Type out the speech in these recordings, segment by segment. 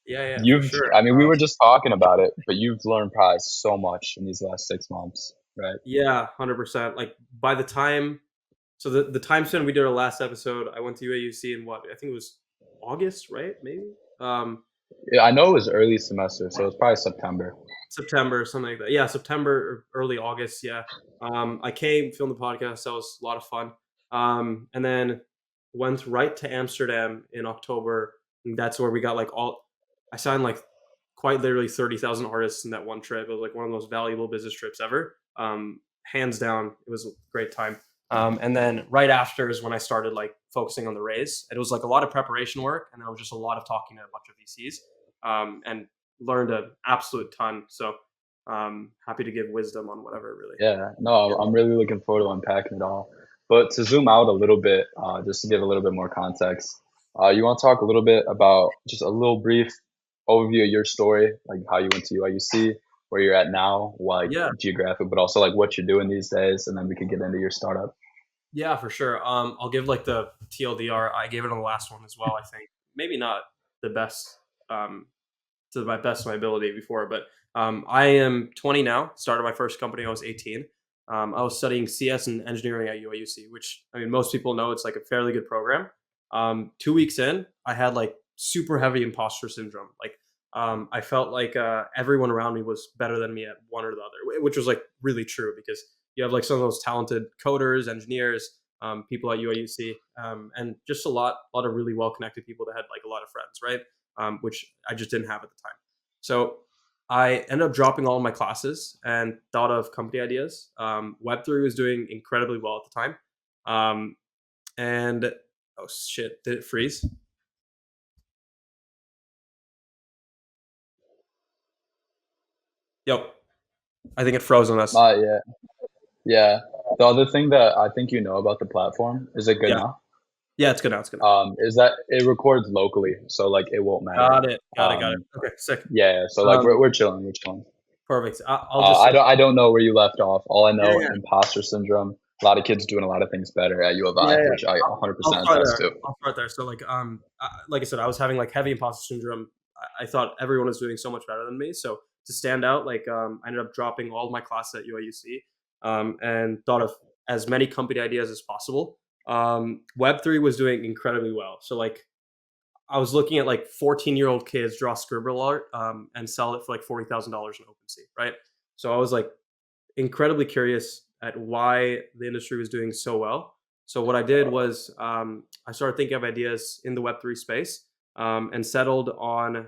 Yeah, for You've, sure. I mean, we were just talking about it, but you've learned probably so much in these last 6 months, right? Yeah, 100%. Like by the time, so the time span we did our last episode, I went to UAUC in what I think it was August, right? Maybe Yeah, I know it was early semester, so it's probably September. September or something like that. Yeah, September or early August. Yeah. I came, filmed the podcast. That was a lot of fun. And then went right to Amsterdam in October. And that's where we got like all. I signed like quite literally 30,000 artists in that one trip. It was like one of the most valuable business trips ever. Hands down, it was a great time. And then right after is when I started like focusing on the raise. It was like a lot of preparation work, and there was just a lot of talking to a bunch of VCs, and learned an absolute ton. So happy to give wisdom on whatever really. Yeah, no, I'm really looking forward to unpacking it all. But to zoom out a little bit, just to give a little bit more context, you want to talk a little bit about just a little brief overview of your story, like how you went to UIUC, where you're at now, like Yeah, geographic, but also like what you're doing these days, and then we can get into your startup. yeah, for sure. I'll give like the TLDR. I gave it on the last one as well. I think maybe not the best, um, to my best of my ability before, but I am 20 now. Started my first company when I was 18. I was studying CS and engineering at UIUC, which I mean most people know it's like a fairly good program. 2 weeks in, I had like super heavy imposter syndrome. Like I felt like everyone around me was better than me at one or the other, which was like really true because you have like some of those talented coders, engineers, people at UIUC, and just a lot of really well connected people that had like a lot of friends, right? Which I just didn't have at the time. So I ended up dropping all of my classes and thought of company ideas. Web3 was doing incredibly well at the time. Um, and oh shit, did it freeze? Yep, I think it froze on us. Yeah, yeah. The other thing that I think you know about the platform, is it good Yeah, now? yeah, it's good now. It's good now. Is that it records locally, so like it won't matter. Got it. Um, Okay, sick. yeah, so like Um, we're chilling, we're chilling. Perfect. I'll just say, I don't know where you left off. All I yeah, know, yeah, imposter syndrome. A lot of kids doing a lot of things better at U of yeah, I, yeah. which I I'll 100% start attest there. to. I'll start there. So like I said, I was having like heavy imposter syndrome. I thought everyone was doing so much better than me. So to stand out, like I ended up dropping all of my classes at UIUC, and thought of as many company ideas as possible. Web3 was doing incredibly well. So like I was looking at like 14-year-old kids draw scribble art, and sell it for like $40,000 in OpenSea, right? So I was like incredibly curious at why the industry was doing so well. So what I did was I started thinking of ideas in the Web3 space, and settled on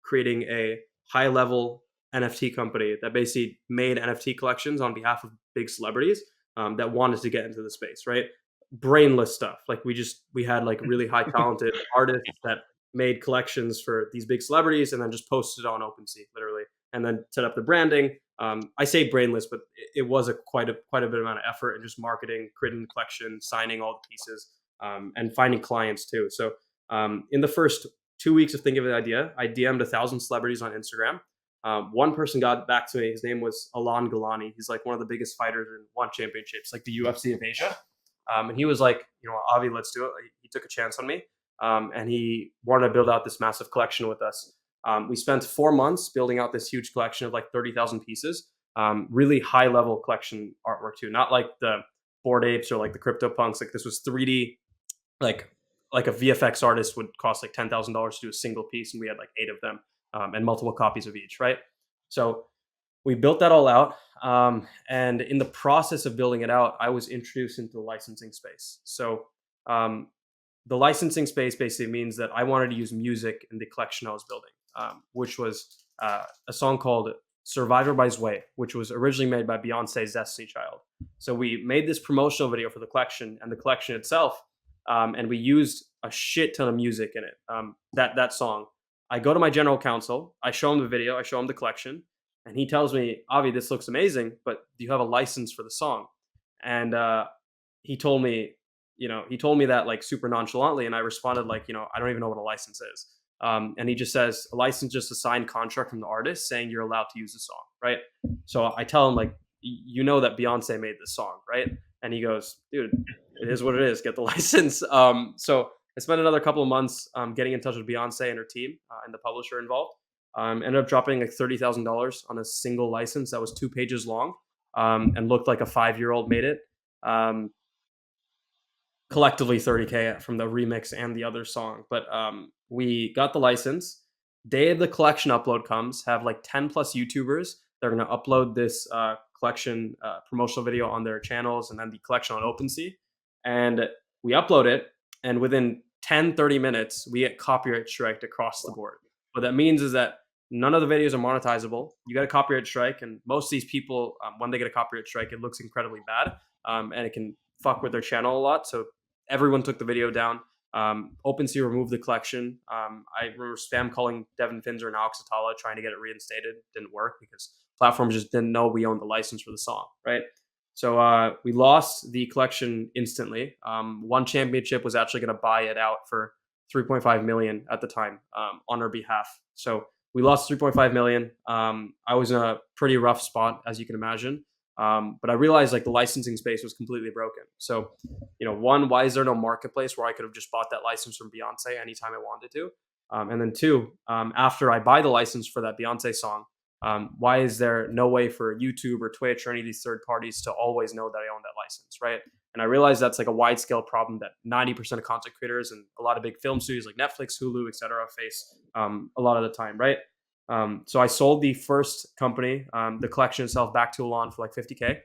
creating a high level NFT company that basically made NFT collections on behalf of big celebrities, that wanted to get into the space, right? Brainless stuff. Like we had like really high talented artists that made collections for these big celebrities and then just posted it on OpenSea, literally, and then set up the branding. I say brainless, but it was quite a bit amount of effort and just marketing, creating the collection, signing all the pieces, and finding clients too. So in the first 2 weeks of thinking of the idea, I DM'd 1,000 celebrities on Instagram. One person got back to me. His name was Alan Galani. He's like one of the biggest fighters in one championships, like the UFC of Asia. And he was like, Avi, let's do it. He took a chance on me, and he wanted to build out this massive collection with us. We spent 4 months building out this huge collection of like 30,000 pieces, really high level collection artwork too, not like the Bored Apes or like the Crypto Punks. Like this was 3D, like like a VFX artist would cost like $10,000 to do a single piece, and we had like eight of them, and multiple copies of each, right? So we built that all out, and in the process of building it out, I was introduced into the licensing space. So um, the licensing space basically means that I wanted to use music in the collection I was building, which was a song called Survivor by Zway, which was originally made by Beyonce's Destiny Child. So we made this promotional video for the collection and the collection itself, and we used a shit ton of music in it. That song. I go to my general counsel, I show him the video, I show him the collection, and he tells me, Avi, this looks amazing, but do you have a license for the song? And he told me, he told me that like super nonchalantly, and I responded like, I don't even know what a license is. And he just says a license, just a signed contract from the artist saying you're allowed to use the song, right? So I tell him like, you know that Beyonce made this song, right? And he goes, dude, it is what it is. Get the license. So I spent another couple of months getting in touch with Beyonce and her team and the publisher involved. Ended up dropping like $30,000 on a single license that was 2 pages long and looked like a 5-year-old made it. Um, Collectively 30K from the remix and the other song. But we got the license. Day of the collection upload comes, have like 10 plus YouTubers. They're going to upload this collection promotional video on their channels and then the collection on OpenSea. And we upload it. And within 10-30 minutes, we get copyright striked across the board. What that means is that none of the videos are monetizable. You get a copyright strike. And most of these people, when they get a copyright strike, it looks incredibly bad and it can fuck with their channel a lot. So everyone took the video down. OpenSea removed the collection. I remember spam calling Devin Finzer and Alex Atala trying to get it reinstated. Didn't work because platforms just didn't know we owned the license for the song, right? So we lost the collection instantly. One Championship was actually going to buy it out for 3.5 million at the time on our behalf. So we lost 3.5 million. I was in a pretty rough spot, as you can imagine. But I realized like the licensing space was completely broken. So, one, why is there no marketplace where I could have just bought that license from Beyonce anytime I wanted to? And then two, after I buy the license for that Beyonce song, why is there no way for YouTube or Twitch or any of these third parties to always know that I own that license, right? And I realized that's like a wide scale problem that 90% of content creators and a lot of big film studios like Netflix, Hulu, etc., face a lot of the time, right? So I sold the first company, the collection itself, back to Alon for like 50K.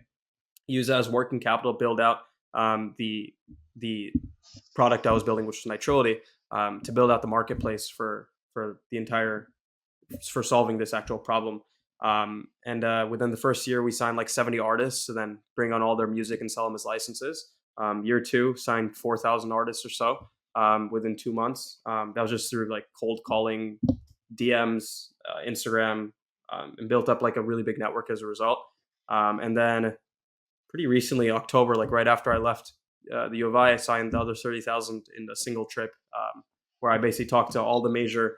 Use that as working capital, build out the product I was building, which was Nitrility, to build out the marketplace for the entire for solving this actual problem. And within the first year, we signed like 70 artists, and then bring on all their music and sell them as licenses. Year two, signed 4,000 artists or so within 2 months. That was just through like cold calling, DMs, Instagram, and built up like a really big network as a result. And then pretty recently, October, like right after I left the U of I signed the other 30,000 in a single trip, where I basically talked to all the major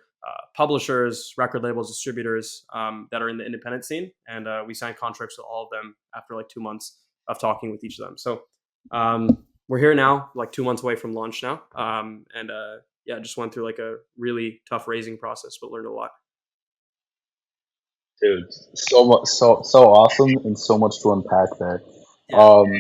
publishers, record labels, distributors that are in the independent scene, and we signed contracts with all of them after like 2 months of talking with each of them. So we're here now, like 2 months away from launch now, and yeah, just went through like a really tough raising process, but learned a lot. Dude, so much, so awesome, and so much to unpack there. Yeah, Um,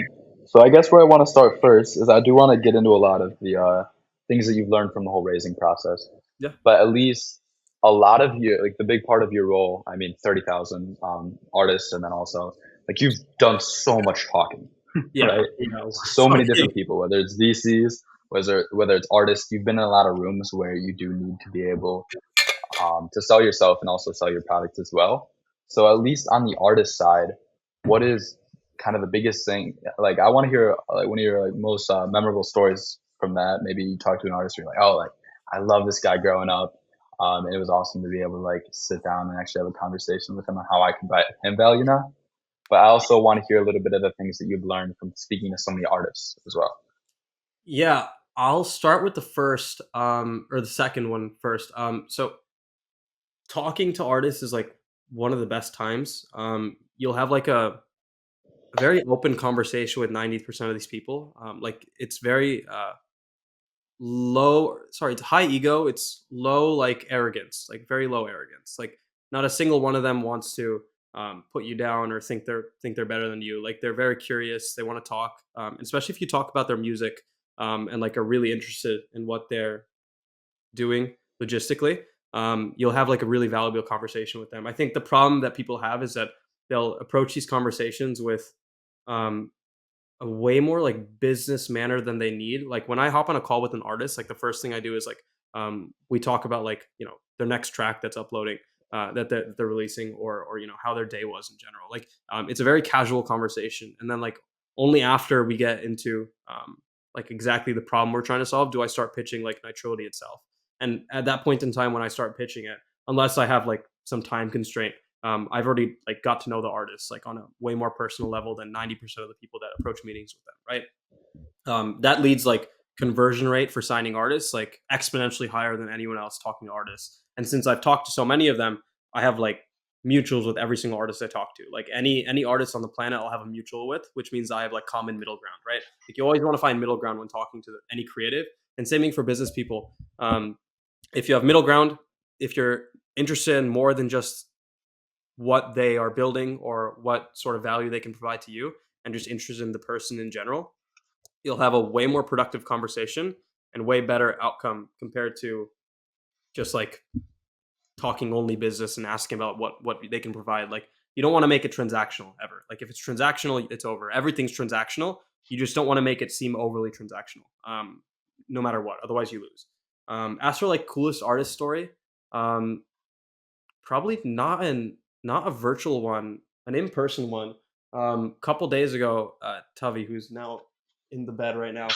so I guess where I want to start first is I do want to get into a lot of the things that you've learned from the whole raising process. yeah, But at least a lot of you, like the big part of your role, I mean, 30,000 artists, and then also like you've done so much talking, yeah. right? So many different people, whether it's VCs, whether it's artists. You've been in a lot of rooms where you do need to be able to sell yourself and also sell your product as well. So at least on the artist side, what is kind of the biggest thing? Like I want to hear like one of your like most memorable stories from that. Maybe you talk to an artist, and you're like, oh, like I love this guy growing up. And it was awesome to be able to like sit down and actually have a conversation with him on how I can buy him value now. But I also want to hear a little bit of the things that you've learned from speaking to so many artists as well. Yeah, I'll start with the first or the second one first. So talking to artists is like one of the best times. You'll have like a very open conversation with 90% of these people. Like it's very low, sorry, it's high ego, it's low like arrogance, like very low arrogance. Like not a single one of them wants to put you down or think they're better than you. Like they're very curious, they want to talk, especially if you talk about their music and like are really interested in what they're doing logistically. You'll have like a really valuable conversation with them. I think the problem that people have is that they'll approach these conversations with um, a way more like business manner than they need. Like when I hop on a call with an artist, like the first thing I do is like we talk about like their next track that's uploading, that they're releasing, or how their day was in general. Like it's a very casual conversation, and then like only after we get into like exactly the problem we're trying to solve do I start pitching like Nitrility itself. And at that point in time when I start pitching it, unless I have like some time constraint, I've already like got to know the artists like on a way more personal level than 90% of the people that approach meetings with them, right? That leads like conversion rate for signing artists like exponentially higher than anyone else talking to artists. And since I've talked to so many of them, I have like mutuals with every single artist I talk to. Like any artist on the planet, I'll have a mutual with, which means I have like common middle ground, right? Like you always want to find middle ground when talking to any creative. And same thing for business people. If you have middle ground, if you're interested in more than just what they are building or what sort of value they can provide to you, and just interested in the person in general, you'll have a way more productive conversation and way better outcome compared to just like talking only business and asking about what they can provide. Like, you don't want to make it transactional ever. Like, if it's transactional, it's over. Everything's transactional. You just don't want to make it seem overly transactional, no matter what. Otherwise, you lose. As for like coolest artist story, um, probably not a virtual one, an in person one. Couple days ago, Tavi, who's now in the bed right now,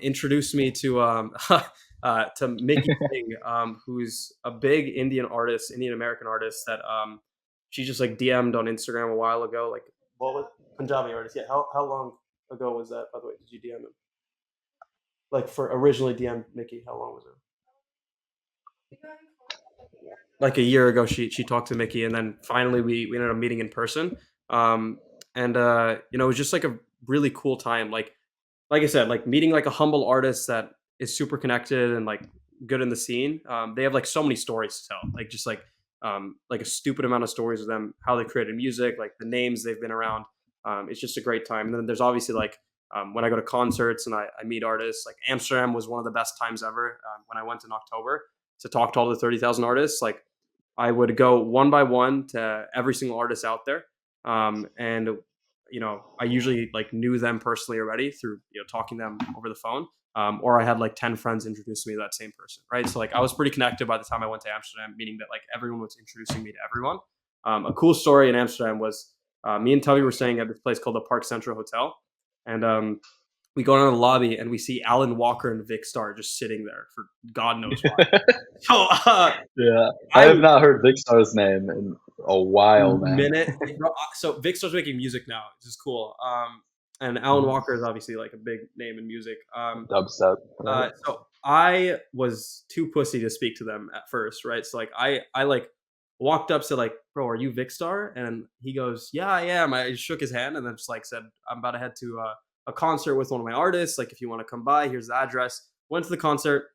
introduced me to Mickey Singh, who's a big Indian artist, Indian American artist that she just like DM'd on Instagram a while ago. Like, what was Punjabi artist? Yeah. How long ago was that? By the way, did you DM him? Like, for originally DM Mickey, how long was it? Like a year ago, she talked to Mickey, and then finally we ended up meeting in person. Um, and it was just like a really cool time. Like I said, like meeting like a humble artist that is super connected and like good in the scene. They have like so many stories to tell. Like, just like a stupid amount of stories of them, how they created music, like the names they've been around. It's just a great time. And then there's obviously like when I go to concerts and I meet artists. Like, Amsterdam was one of the best times ever when I went in October to talk to all the 30,000 artists. Like, I would go one by one to every single artist out there. And I usually like knew them personally already through talking to them over the phone. Or I had like 10 friends introduce me to that same person, right? So like I was pretty connected by the time I went to Amsterdam, meaning that like everyone was introducing me to everyone. A cool story in Amsterdam was me and Tubby were staying at this place called the Park Central Hotel, and we go down to the lobby and we see Alan Walker and Vikkstar just sitting there for God knows why. So Yeah, I I have not heard Vikkstar's name in a while, man. minute. So Vic starts making music now, which is cool. And Alan Mhm. Walker is obviously like a big name in music. Dubstep, right? So I was too pussy to speak to them at first, right? So like I like walked up, said like, "Bro, are you Vicstar?" And he goes, "Yeah, I am." I shook his hand and then just like said, "I'm about to head to a concert with one of my artists. Like, if you want to come by, here's the address." Went to the concert,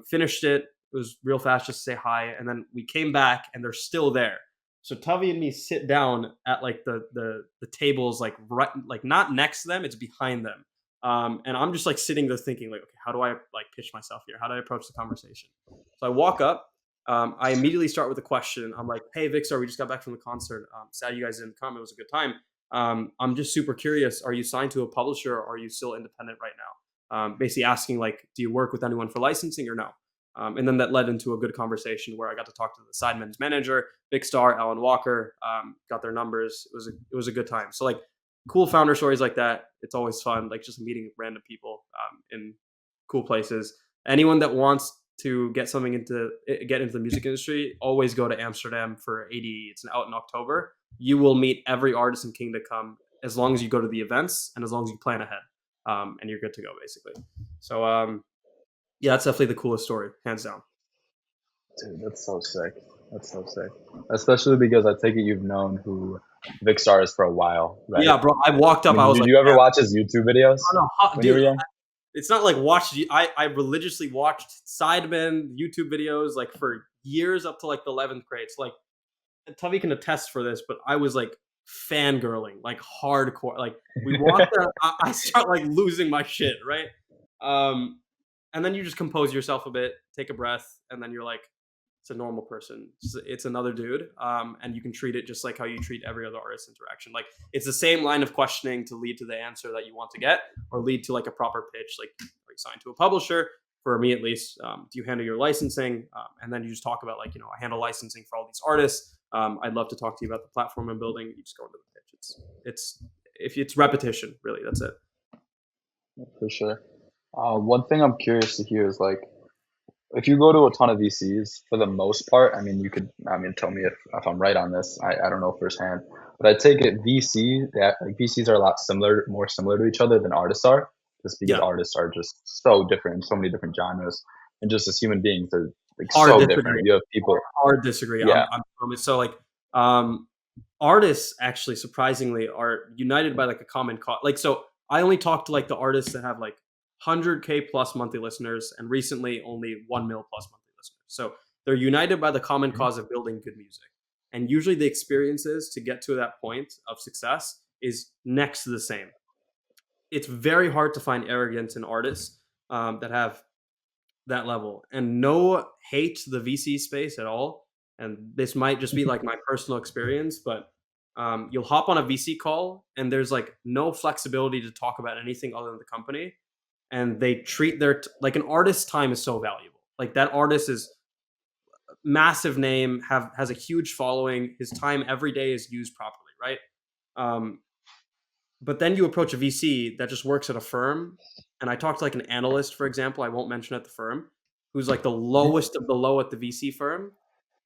finished it. It was real fast, just to say hi, and then we came back and they're still there. So Tavi and me sit down at like the tables, like right, like not next to them, it's behind them. And I'm just like sitting there thinking like, okay, how do I like pitch myself here? How do I approach the conversation? So I walk up. I immediately start with a question. I'm like, "Hey, Vikkstar, we just got back from the concert. Sad you guys didn't come. It was a good time. I'm just super curious. Are you signed to a publisher or are you still independent right now?" Basically asking like, "Do you work with anyone for licensing or no?" And then that led into a good conversation where I got to talk to the Sidemen's manager, Vikkstar, Alan Walker, got their numbers. It was a good time. So like, cool founder stories like that. It's always fun, like just meeting random people in cool places. Anyone that wants to get into the music industry, always go to Amsterdam for ADE. It's out in October. You will meet every artist in Kingdom Come as long as you go to the events and as long as you plan ahead, and you're good to go basically. So yeah, that's definitely the coolest story, hands down. Dude, that's so sick. That's so sick. Especially because I take it you've known who Vikkstar is for a while, right? Yeah, bro. I walked I up. I mean, was did like, you ever "Damn, watch his YouTube videos no, when you dude." were young? It's not like watched. I religiously watched Sidemen YouTube videos like for years up to like the 11th grade. So like, Tubby can attest for this, but I was like fangirling, like hardcore. Like, we walked there, I start like losing my shit, right? Um, and then you just compose yourself a bit, take a breath, and then you're like, it's a normal person. It's another dude, and you can treat it just like how you treat every other artist interaction. Like, it's the same line of questioning to lead to the answer that you want to get, or lead to like a proper pitch. Like, are you signed to a publisher? For me, at least, do you handle your licensing? And then you just talk about like, I handle licensing for all these artists. I'd love to talk to you about the platform I'm building. You just go into the pitch. It's if it's repetition, really. That's it. For sure. One thing I'm curious to hear is like, if you go to a ton of VCs, for the most part, I mean, tell me if I'm right on this. I don't know firsthand, but I take it VCs are a lot more similar to each other than artists are, just because Yeah, artists are just so different in so many different genres, and just as human beings, they're like hard so disagree. different. You have people, Hard disagree. yeah, So like, um, artists actually surprisingly are united by like a common cause. Like, so I only talk to like the artists that have like 100K plus monthly listeners, and recently only 1 mil plus monthly listeners. So they're united by the common Mhm. cause of building good music. And usually the experiences to get to that point of success is next to the same. It's very hard to find arrogance in artists that have that level. And no hate to the VC space at all. And this might just be like my personal experience, but you'll hop on a VC call and there's like no flexibility to talk about anything other than the company. And they treat their like an artist's time is so valuable. Like that artist is massive name, have has a huge following. His time every day is used properly, right? Um, but then you approach a VC that just works at a firm, and I talked to like an analyst, for example, I won't mention at the firm, who's like the Mhm. lowest of the low at the VC firm.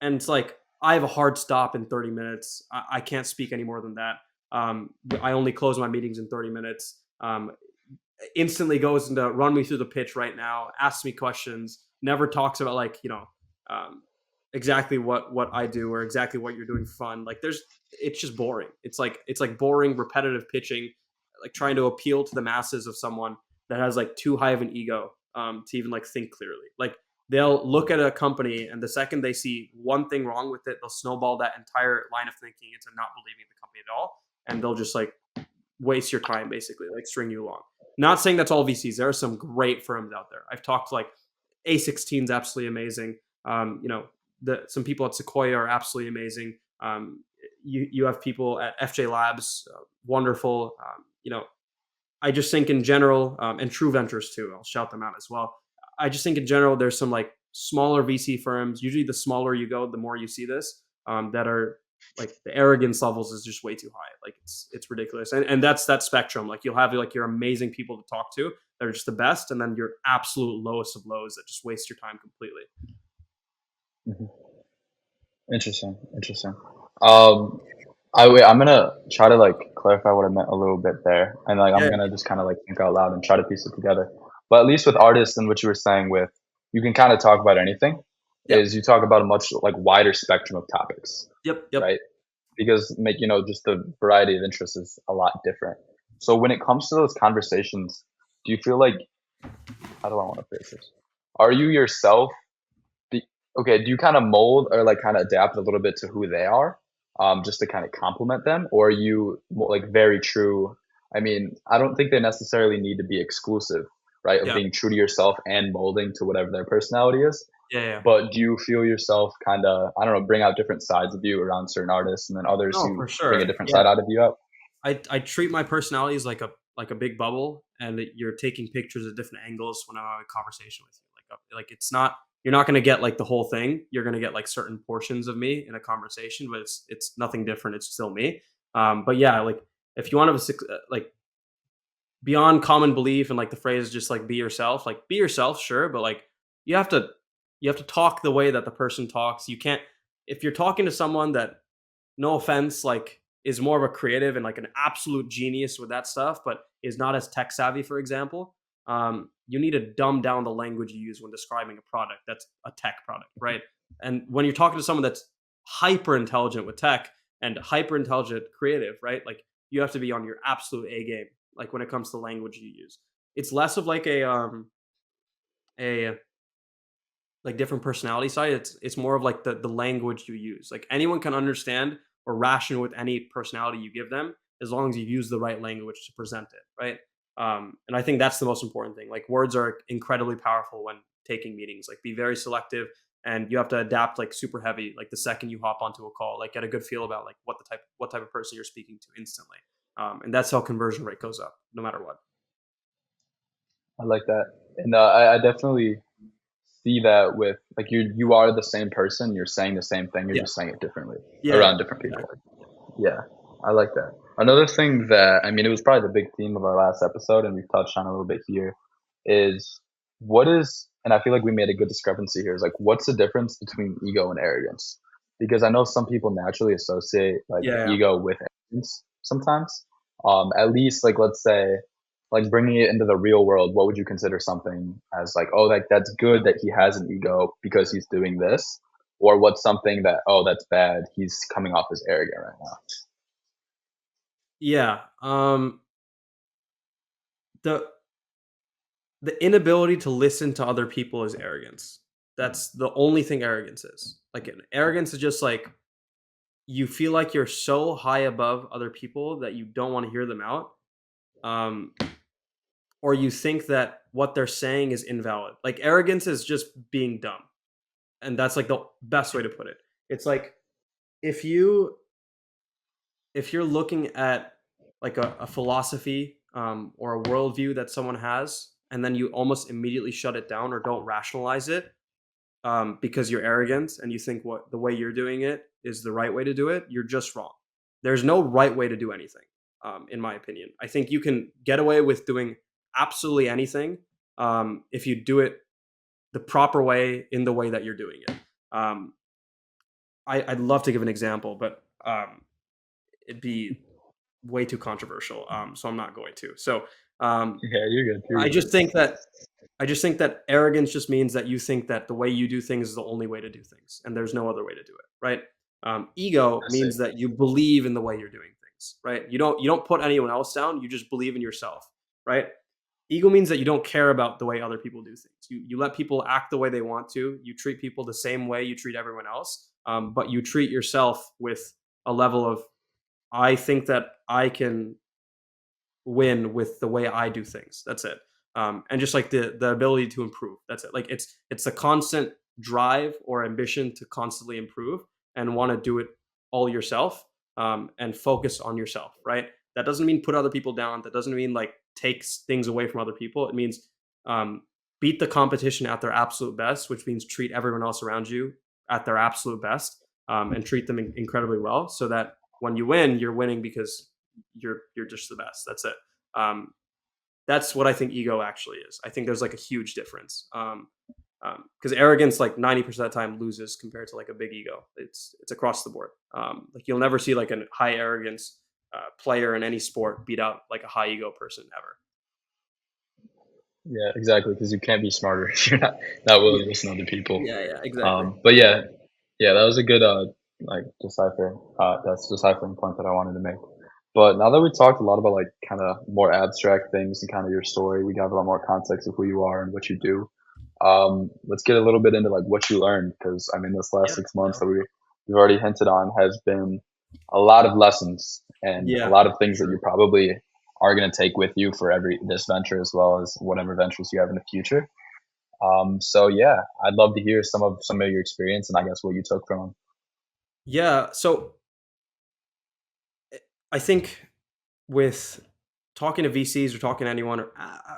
And it's like, I have a hard stop in 30 minutes. I can't speak any more than that. I only close my meetings in 30 minutes. Instantly goes into run me through the pitch right now, asks me questions, never talks about like, um, exactly what I do or exactly what you're doing for fun. Like there's it's just boring. It's like boring, repetitive pitching, like trying to appeal to the masses of someone that has like too high of an ego to even like think clearly. Like they'll look at a company and the second they see one thing wrong with it, they'll snowball that entire line of thinking into not believing the company at all, and they'll just like waste your time basically, like string you along. Not saying that's all VCs. There are some great firms out there. I've talked to like A16 is absolutely amazing. Some people at Sequoia are absolutely amazing. You have people at FJ Labs, wonderful. I just think in general, and True Ventures too. I'll shout them out as well. I just think in general, there's some like smaller VC firms. Usually, the smaller you go, the more you see this that are like the arrogance levels is just way too high. Like it's ridiculous, and that's that spectrum. Like you'll have like your amazing people to talk to that are just the best, and then your absolute lowest of lows that just waste your time completely. Mhm. Interesting. Interesting. Um, I'm gonna try to like clarify what I meant a little bit there, and like I'm Yeah, gonna just kind of like think out loud and try to piece it together. But at least with artists and what you were saying with, you can kind of talk about anything. yep, Is you talk about a much like wider spectrum of topics, yep. right? Because make just the variety of interests is a lot different. So when it comes to those conversations, do you feel like, how do I want to phrase this? Are you yourself okay, do you kind of mold or like kind of adapt a little bit to who they are, just to kind of complement them, or are you like very true? I mean, I don't think they necessarily need to be exclusive, right? Of Yeah, being true to yourself and molding to whatever their personality is. yeah. But do you feel yourself kind of, I don't know, bring out different sides of you around certain artists, and then others No, you for bring a sure. different Yeah, side out of you out? I treat my personality as like a big bubble, and that you're taking pictures at different angles when I'm having a conversation with you. Like it's not you're not going to get like the whole thing. You're going to get like certain portions of me in a conversation, but it's nothing different. It's still me. But yeah, like if you want to like beyond common belief and like the phrase just like be yourself, like be yourself, sure, but like you have to you have to talk the way that the person talks. You can't if you're talking to someone that, no offense, like is more of a creative and like an absolute genius with that stuff, but is not as tech savvy, for example. You need to dumb down the language you use when describing a product that's a tech product, right? And when you're talking to someone that's hyper intelligent with tech and hyper intelligent creative, right? Like you have to be on your absolute A game, like when it comes to language you use. It's less of like a like different personality side. It's more of like the language you use. Like anyone can understand or ration with any personality you give them as long as you use the right language to present it, right? And I think that's the most important thing. Like words are incredibly powerful when taking meetings. Like be very selective, and you have to adapt like super heavy. Like the second you hop onto a call, like get a good feel about like what type of person you're speaking to instantly. And that's how conversion rate goes up, no matter what. I like that, and I definitely see that with like you are the same person. You're saying the same thing. You're Yeah, just saying it differently yeah, around different people. exactly. Yeah, I like that. Another thing that, I mean, it was probably the big theme of our last episode, and we've touched on a little bit here, is what is, and I feel like we made a good discrepancy here, is like, what's the difference between ego and arrogance? Because I know some people naturally associate like Yeah, ego with arrogance sometimes. At least, like, let's say, like bringing it into the real world, what would you consider something as like, oh, like that's good that he has an ego because he's doing this? Or what's something that, oh, that's bad, he's coming off as arrogant right now? yeah. The the inability to listen to other people is arrogance. That's the only thing arrogance is. Like arrogance is just like you feel like you're so high above other people that you don't want to hear them out. Um, or you think that what they're saying is invalid. Like arrogance is just being dumb. And that's like the best way to put it. It's like if you if you're looking at like a philosophy or a worldview that someone has, and then you almost immediately shut it down or don't rationalize it because you're arrogant and you think what the way you're doing it is the right way to do it, you're just wrong. There's no right way to do anything, in my opinion. I think you can get away with doing absolutely anything if you do it the proper way in the way that you're doing it. Um, I'd love to give an example, but it'd be way too controversial. So I'm not going to. So um, Yeah, you're good. You're I good. just think that I just think that arrogance just means that you think that the way you do things is the only way to do things, and there's no other way to do it, right? Ego I see. means that you believe in the way you're doing things, right? You don't put anyone else down. You just believe in yourself, right? Ego means that you don't care about the way other people do things. You let people act the way they want to. You treat people the same way you treat everyone else, but you treat yourself with a level of I think that I can win with the way I do things. That's it. And just like the ability to improve. That's it. Like it's a constant drive or ambition to constantly improve and want to do it all yourself and focus on yourself. Right. That doesn't mean put other people down. That doesn't mean like takes things away from other people. It means um, beat the competition at their absolute best, which means treat everyone else around you at their absolute best and treat them incredibly well, so that when you win, you're winning because you're just the best. That's it. Um, that's what I think ego actually is. I think there's like a huge difference. Because arrogance, like 90% of the time, loses compared to like a big ego. It's across the board. Like you'll never see like a high arrogance player in any sport beat out like a high ego person ever. Yeah, exactly. Because you can't be smarter if you're not willing Yeah, to listen to other people. yeah, exactly. But yeah, yeah, that was a good like decipher. That's deciphering point that I wanted to make. But now that we talked a lot about like kind of more abstract things and kind of your story, we got a lot more context of who you are and what you do. Let's get a little bit into like what you learned, because I mean, this last Yeah, 6 months that we've already hinted on has been a lot of lessons and a yeah, lot of for things that sure. you probably are going to take with you for every this venture as well as whatever ventures you have in the future. So yeah, I'd love to hear some of your experience and I guess what you took from them. Yeah. So I think with talking to VCs or talking to anyone or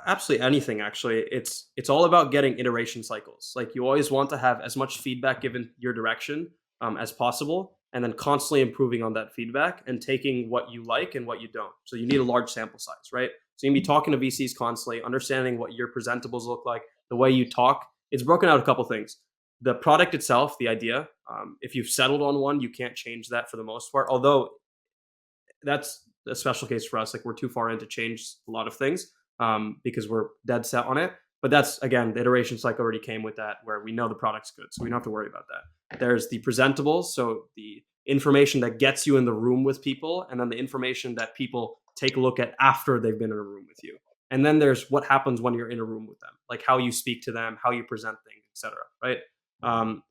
absolutely anything actually, it's all about getting iteration cycles. Like you always want to have as much feedback given your direction as possible, and then constantly improving on that feedback and taking what you like and what you don't. So you need a large sample size, right? So you can be talking to VCs constantly, understanding what your presentables look like, the way you talk. It's broken out a couple things. The product itself, the idea. If you've settled on one, you can't change that for the most part. Although that's a special case for us. Like we're too far in to change a lot of things because we're dead set on it. But that's again, the iteration cycle already came with that, where we know the product's good, so we don't have to worry about that. There's the presentables, so the information that gets you in the room with people, and then the information that people take a look at after they've been in a room with you. And then there's what happens when you're in a room with them, like how you speak to them, how you present things, etc. Right? Um,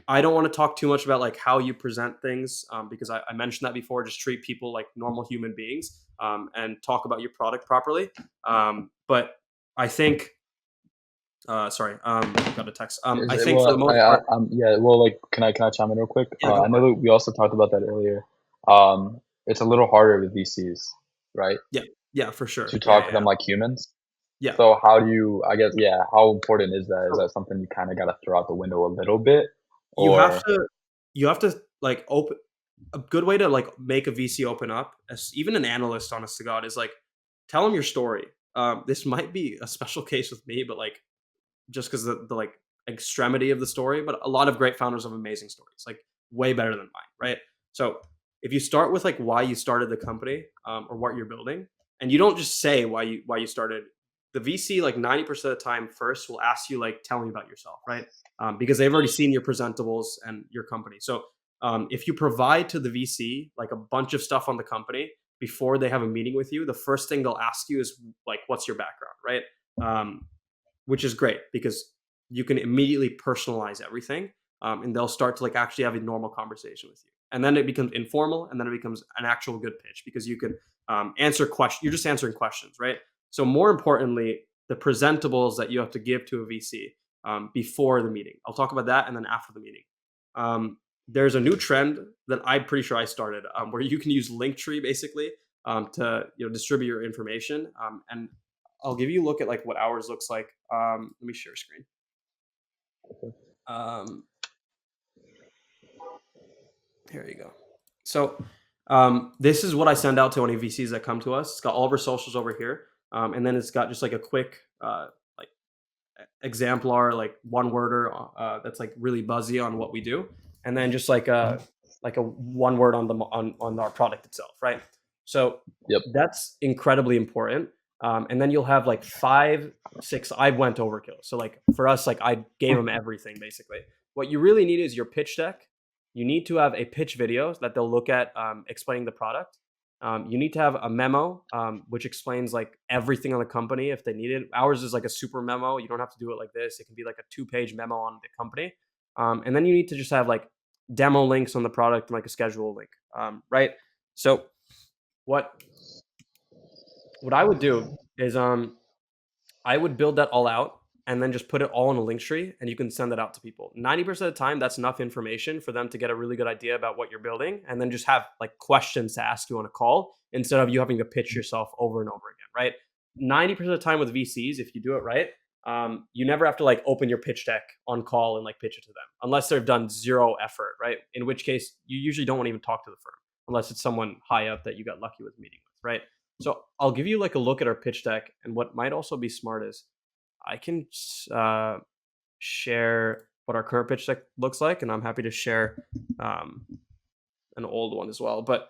I don't want to talk too much about like how you present things because I mentioned that before. Just treat people like normal human beings and talk about your product properly. But I think, sorry, got a text. Is I it think for the well? most part, Yeah. Well, like, can I chime in real quick? yeah, go I know for it. that we also talked about that earlier. It's a little harder with VCs, right? Yeah, yeah, for sure. To Yeah, talk to yeah, them like humans. yeah. So how do you? I guess yeah. How important is that? Is So that something you kind of got to throw out the window a little bit, you have or to, you have to like open. A good way to like make a VC open up, as even an analyst, honest to God, is like tell them your story. This might be a special case with me, but like just because the like extremity of the story, but a lot of great founders have amazing stories, like way better than mine, right? So if you start with like why you started the company or what you're building, and you don't just say why you started, the VC like 90% of the time first will ask you like tell me about yourself, right? Because they've already seen your presentables and your company. So if you provide to the VC like a bunch of stuff on the company before they have a meeting with you, the first thing they'll ask you is like, what's your background, right? which is great because you can immediately personalize everything, and they'll start to like actually have a normal conversation with you. And then it becomes informal, and then it becomes an actual good pitch because you can answer questions. You're just answering questions, right? So more importantly, the presentables that you have to give to a VC before the meeting. I'll talk about that, and then after the meeting. There's a new trend that I'm pretty sure I started, where you can use Linktree basically to distribute your information. And I'll give you a look at like what ours looks like. Let me share screen. Um, Here you go. So this is what I send out to any VCs that come to us. It's got all of our socials over here, and then it's got just like a quick like exemplar, like one worder that's like really buzzy on what we do, and then just like a one word on the on our product itself, right? So Yep. that's incredibly important. And then you'll have like 5, 6. I went overkill. So like for us, like I gave them everything basically. What you really need is your pitch deck. You need to have a pitch video that they'll look at explaining the product. You need to have a memo which explains like everything on the company if they need it. Ours is like a super memo. You don't have to do it like this. It can be like a 2-page memo on the company. And then you need to just have like demo links on the product and like a schedule link, right? So what I would do is I would build that all out and then just put it all in a link tree and you can send that out to people. 90% of the time, that's enough information for them to get a really good idea about what you're building and then just have like questions to ask you on a call instead of you having to pitch yourself over and over again, right? 90% of the time with VCs, if you do it right, you never have to like open your pitch deck on call and like pitch it to them unless they've done zero effort, right? In which case, you usually don't want to even talk to the firm unless it's someone high up that you got lucky with meeting with, right? So I'll give you like a look at our pitch deck, and what might also be smart is I can share what our current pitch deck looks like, and I'm happy to share an old one as well. But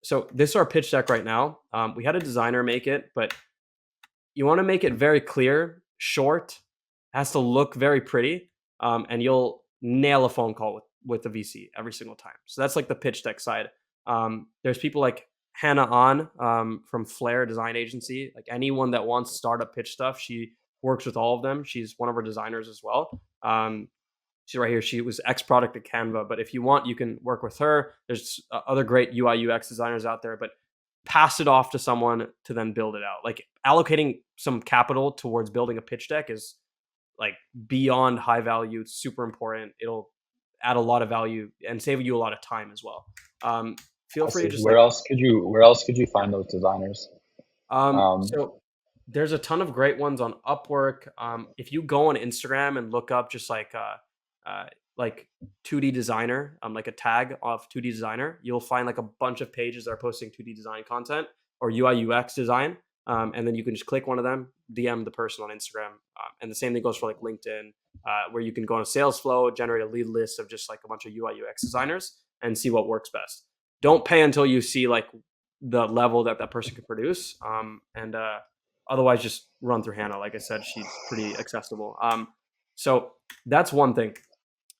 so this is our pitch deck right now. We had a designer make it, but you want to make it very clear, short, has to look very pretty, and you'll nail a phone call with the VC every single time. So that's like the pitch deck side. There's people like Hannah from Flair Design Agency. Like anyone that wants startup pitch stuff, she works with all of them. She's one of our designers as well. She's right here. She was ex-product at Canva, but if you want, you can work with her. There's other great UI UX designers out there, but pass it off to someone to then build it out. Like allocating some capital towards building a pitch deck is like beyond high value. It's super important. It'll add a lot of value and save you a lot of time as well. Feel I free to see. just Where like else could you find those designers? so there's a ton of great ones on Upwork. If you go on Instagram and look up just like 2D designer, like a tag of 2D designer, you'll find like a bunch of pages that are posting 2D design content or UI UX design. And then you can just click one of them, DM the person on Instagram. And the same thing goes for like LinkedIn, where you can go on a sales flow, generate a lead list of just like a bunch of UI UX designers and see what works best. Don't pay until you see like the level that that person can produce. And otherwise just run through Hannah. Like I said, she's pretty accessible. So that's one thing.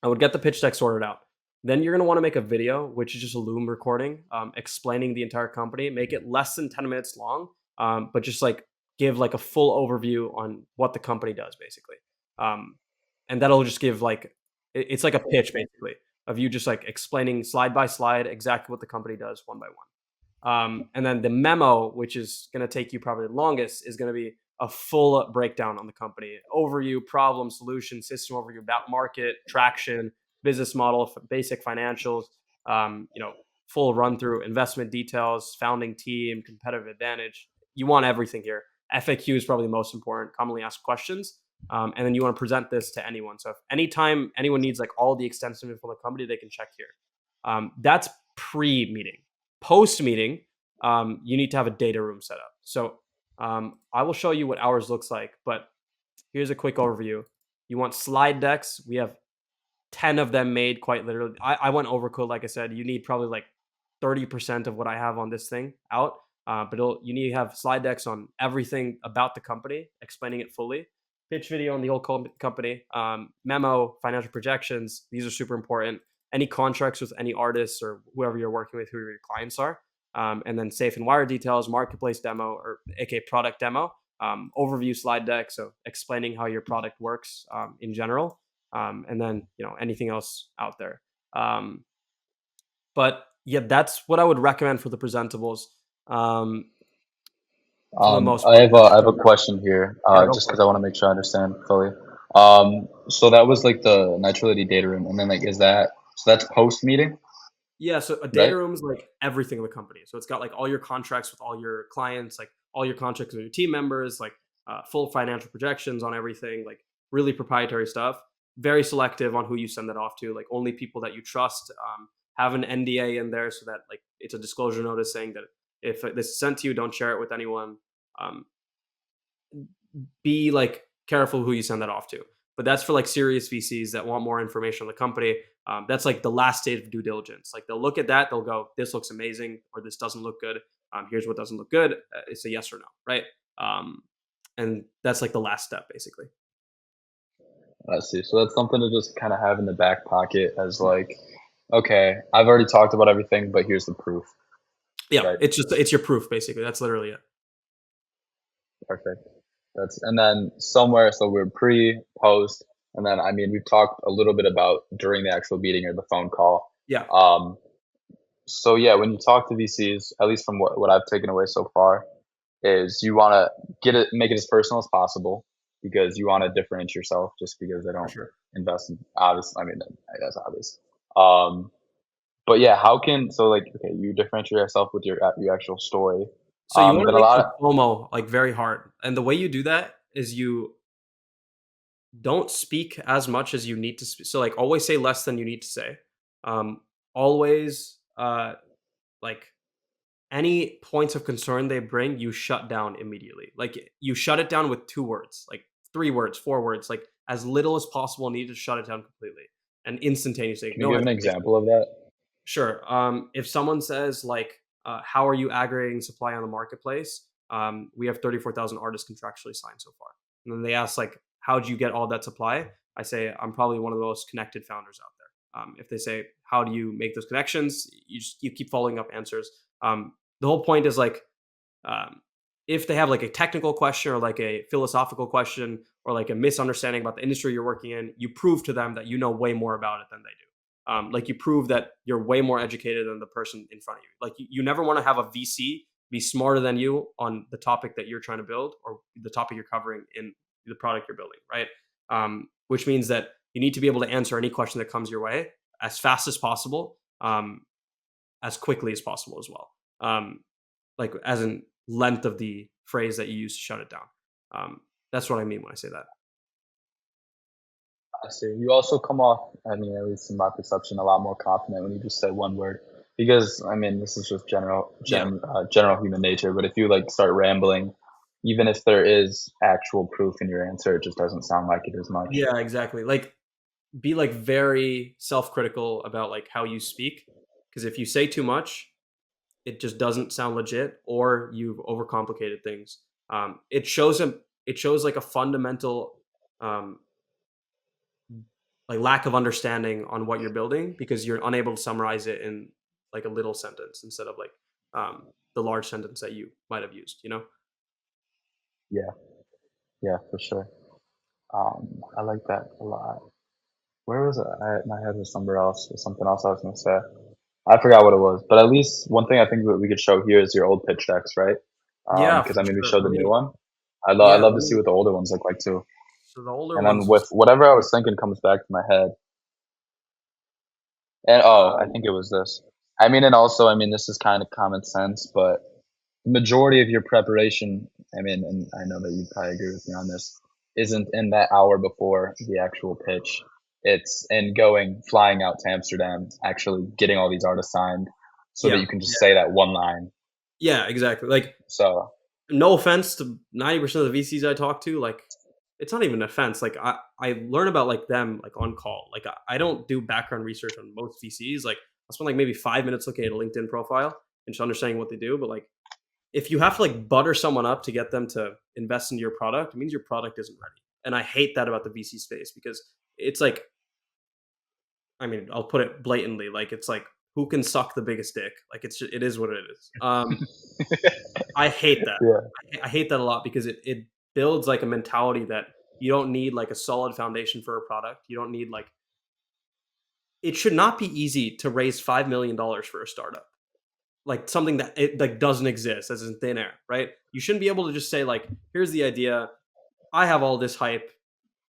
I would get the pitch deck sorted out. Then you're going to want to make a video, which is just a Loom recording, explaining the entire company. Make it less than 10 minutes long, but just like give like a full overview on what the company does, basically. And that'll just give like, it's like a pitch basically of you just like explaining slide by slide exactly what the company does one by one. And then the memo, which is going to take you probably the longest, is going to be a full breakdown on the company, overview, problem, solution, system overview about market, traction, business model, basic financials, full run through, investment details, founding team, competitive advantage. You want everything here. FAQ is probably the most important, commonly asked questions. And then you want to present this to anyone. So if anytime anyone needs like all the extensive info of the company, they can check here. That's pre-meeting. Post-meeting, you need to have a data room set up. So I will show you what ours looks like, but here's a quick overview. You want slide decks. We have 10 of them made quite literally. I went overkill, like I said. You need probably like 30% of what I have on this thing out. But you need to have slide decks on everything about the company, explaining it fully. Pitch video on the whole company, memo, financial projections. These are super important. Any contracts with any artists or whoever you're working with, who your clients are. And then safe and wire details, marketplace demo, or aka product demo. overview slide deck, so explaining how your product works in general, and then anything else out there. Um, but yeah, that's what I would recommend for the presentables, um, for the most part. I have a question here, Yeah, go just for because it. I want to make sure I understand fully. So that was like the Nitrility data room, and then like is that so that's post meeting, Yeah, so a data right? room is like everything in the company. So it's got like all your contracts with all your clients, like all your contracts with your team members, like full financial projections on everything, like really proprietary stuff. Very selective on who you send that off to. Like only people that you trust. Have an NDA in there so that like it's a disclosure notice saying that if this is sent to you, don't share it with anyone. Um, be like careful who you send that off to. But that's for like serious VCs that want more information on the company. That's like the last stage of due diligence. Like they'll look at that, they'll go, "This looks amazing," or "This doesn't look good. Here's what doesn't look good." It's a yes or no, right? Um, and that's like the last step, basically. I see. So that's something to just kind of have in the back pocket as like, okay, I've already talked about everything, but here's the proof, Yeah, right? it's your proof, basically. That's literally it. Perfect. That's and then somewhere, so we're pre, post, and then I mean we've talked a little bit about during the actual meeting or the phone call. Yeah, Um, so yeah, when you talk to VCs, at least from what I've taken away so far, is you want to make it as personal as possible because you want to differentiate yourself just because they for don't sure. invest in obvious. I mean, that's obvious. Um, but yeah, how can so like okay, you differentiate yourself with your actual story. So you want to Then a make lot of the FOMO like very hard, and the way you do that is you don't speak as much as you need to speak. So like always say less than you need to say. Always like any points of concern they bring, you shut down immediately. Like you shut it down with 2 words, like 3 words, 4 words, like as little as possible. Need to shut it down completely and instantaneously. can you No give an hesitation. example of that? Sure. If someone says like, "How are you aggregating supply on the marketplace?" We have 34,000 artists contractually signed so far, and then they ask like, "How do you get all that supply?" I say, "I'm probably one of the most connected founders out there." If they say, "How do you make those connections?" You keep following up answers. The whole point is like, um, if they have like a technical question or like a philosophical question or like a misunderstanding about the industry you're working in, you prove to them that you know way more about it than they do. Like you prove that you're way more educated than the person in front of you. Like you never want to have a VC be smarter than you on the topic that you're trying to build or the topic you're covering in the product you're building, right? Which means that you need to be able to answer any question that comes your way as fast as possible, as quickly as possible as well. Um, like as in length of the phrase that you use to shut it down. That's what I mean when I say that. I see. You also come off, I mean, at least in my perception, a lot more confident when you just say one word. Because I mean, this is just Yeah. general human nature. But if you like start rambling, even if there is actual proof in your answer, it just doesn't sound like it as much. Yeah, exactly. Like be like very self-critical about like how you speak because if you say too much, it just doesn't sound legit or you've overcomplicated things. It shows like a fundamental um, like lack of understanding on what you're building because you're unable to summarize it in like a little sentence instead of like the large sentence that you might have used. Yeah, yeah, for sure. I like that a lot. Where was it? My head was somewhere else. There's something else I was gonna say. I forgot what it was. But at least one thing I think that we could show here is your old pitch decks, right? Yeah, Because for I mean, we sure. showed the new one. I Yeah, love let to see me, what the older ones look like too. so the older And then ones, with whatever I was thinking comes back to my head. And oh, I um, think it was this. I mean, and also, I mean, this is kind of common sense, but the majority of your preparation, I mean, and I know that you probably agree with me on this, isn't in that hour before the actual pitch. It's in flying out to Amsterdam, actually getting all these artists signed so that yeah, you can just say that one line. yeah, exactly. Like, So, no offense to 90% of the VCs I talk to, like, it's not even an offense. Like, I learn about like them like on call. Like, I don't do background research on most VCs. Like, I spend like maybe 5 minutes looking at a LinkedIn profile and just understanding what they do. But like, if you have to like butter someone up to get them to invest into your product, it means your product isn't ready. And I hate that about the VC space because it's like, I mean, I'll put it blatantly, like it's like who can suck the biggest dick. Like it is what it is. I hate that. Yeah. I hate that a lot because it builds like a mentality that you don't need like a solid foundation for a product. You don't need like it should not be easy to raise $5 million for a startup. Like something that it like doesn't exist as in thin air, right? You shouldn't be able to just say like, here's the idea. I have all this hype.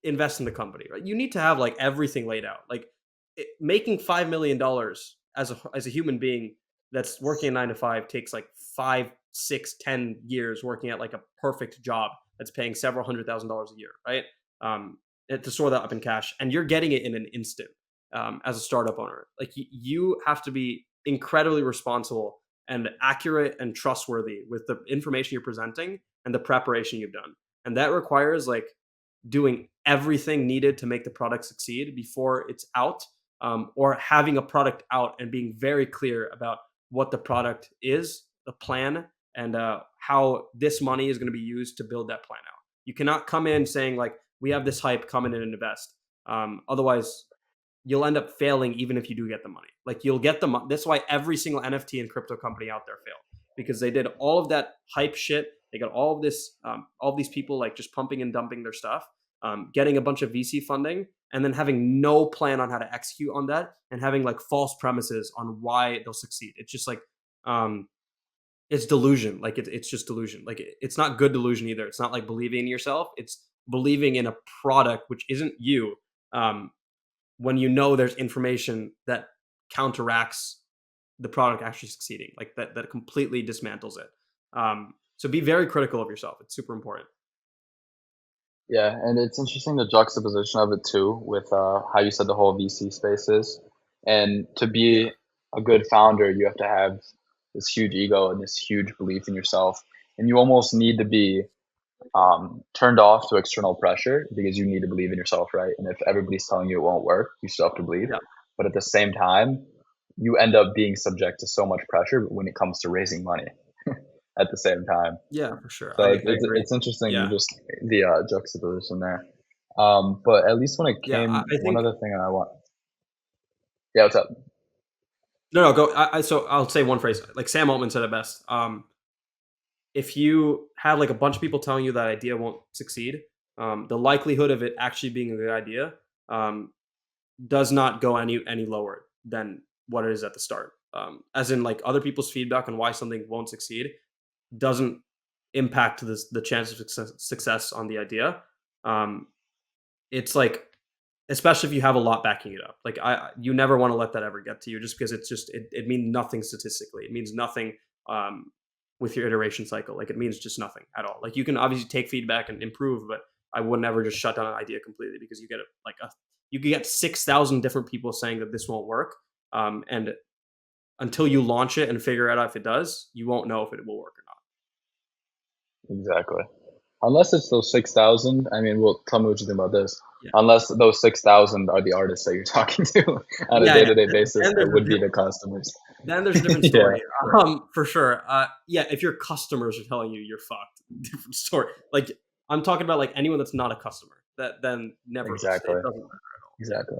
Invest in the company, right? You need to have like everything laid out. Like making $5 million as a human being that's working a 9 to 5 takes like 5, 6, 10 years working at like a perfect job that's paying several $100,000 a year, right? To store that up in cash, and you're getting it in an instant. As a startup owner, like you have to be incredibly responsible and accurate and trustworthy with the information you're presenting and the preparation you've done, and that requires like doing everything needed to make the product succeed before it's out, or having a product out and being very clear about what the product is, the plan, and how this money is going to be used to build that plan out. You cannot come in saying like, we have this hype, come in and invest. Otherwise, you'll end up failing even if you do get the money. Like you'll get the money. That's why every single NFT and crypto company out there failed, because they did all of that hype shit. They got all of this, all of these people like just pumping and dumping their stuff, getting a bunch of VC funding, and then having no plan on how to execute on that, and having like false premises on why they'll succeed. It's just like, it's delusion. Like it's just delusion. Like it's not good delusion either. It's not like believing in yourself. It's believing in a product which isn't you. When you know there's information that counteracts the product actually succeeding, like that completely dismantles it. So be very critical of yourself. It's super important. Yeah, and it's interesting the juxtaposition of it too, with how you said the whole VC space is. And to Yeah. be a good founder, you have to have this huge ego and this huge belief in yourself. And you almost need to be turned off to external pressure because you need to believe in yourself, right? And if everybody's telling you it won't work, you still have to believe. Yeah. But at the same time, you end up being subject to so much pressure when it comes to raising money at the same time. Yeah, for sure. So I agree. it's interesting, Yeah. just the juxtaposition there. But at least when it Yeah. came, I one think, other thing I want. Yeah, what's up? no, go. So I'll say one phrase. Like Sam Altman said it best. If you have like a bunch of people telling you that idea won't succeed, the likelihood of it actually being a good idea, um, does not go any lower than what it is at the start. As in, like other people's feedback on why something won't succeed doesn't impact the chance of success on the idea. Um, it's like, especially if you have a lot backing it up. Like you never want to let that ever get to you, just because it means nothing statistically. It means nothing with your iteration cycle. Like it means just nothing at all. Like you can obviously take feedback and improve, but I would never just shut down an idea completely, because you get you can get 6,000 different people saying that this won't work, and until you launch it and figure out if it does, you won't know if it will work or not. Exactly. Unless it's those 6,000, I mean, well, tell me what you think about this. Yeah, Unless those 6,000 are the artists that you're talking to on a yeah, yeah. day-to-day basis, Then that there's a would be the customers. then there's a different Yeah. story, for sure. Yeah, if your customers are telling you you're fucked, different story. Like I'm talking about like anyone that's not a customer. That then never Exactly. it doesn't matter at all. Yeah. Exactly.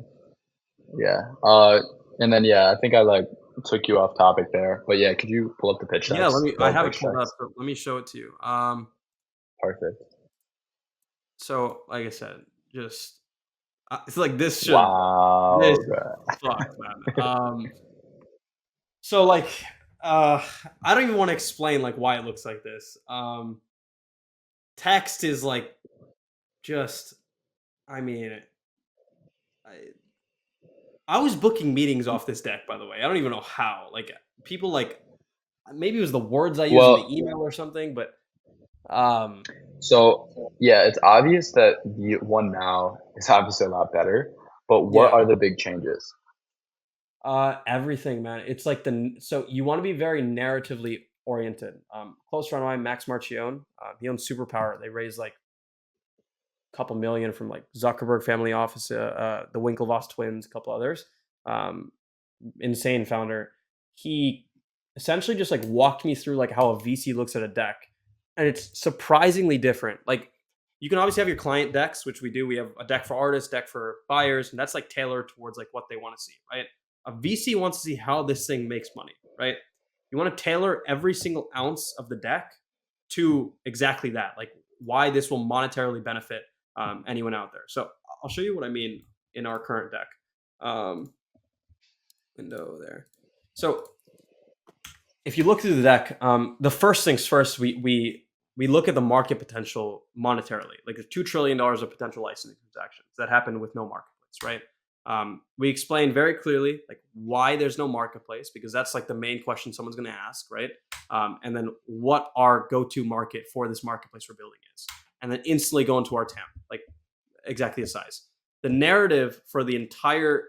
Yeah. And then yeah, I think I like took you off topic there, but yeah, could you pull up the pitch Yeah, let decks? me. The I old have it pitch pulled up. decks. So let me show it to you. Perfect. So like I said, just it's like this Wow. fucked, man. So like, I don't even want to explain like why it looks like this. Text is like just. I mean, I, I was booking meetings off this deck, by the way. I don't even know how. Like people like maybe it was the words I used in the Well, email or something, but um, so yeah, it's obvious that the one now is obviously a lot better, but what yeah. are the big changes? Everything, man. It's like so you want to be very narratively oriented. Close friend of mine, Max Marchione, he owns Superpower. They raised like a couple million from like Zuckerberg family office, the Winklevoss twins, a couple others. Um, Insane founder. He essentially just like walked me through like how a VC looks at a deck, and it's surprisingly different. Like you can obviously have your client decks, which we do. We have a deck for artists, deck for buyers, and that's like tailored towards like what they want to see, right? A VC wants to see how this thing makes money, right? You want to tailor every single ounce of the deck to exactly that, like why this will monetarily benefit anyone out there. So I'll show you what I mean in our current deck. Um, Window there. So if you look through the deck, the first things first, we look at the market potential monetarily. Like there's $2 trillion of potential licensing transactions that happen with no marketplace, right? We explain very clearly like why there's no marketplace, because that's like the main question someone's going to ask, right? And then what our go-to market for this marketplace we're building is, and then instantly go into our TAM, like exactly the size. The narrative for the entire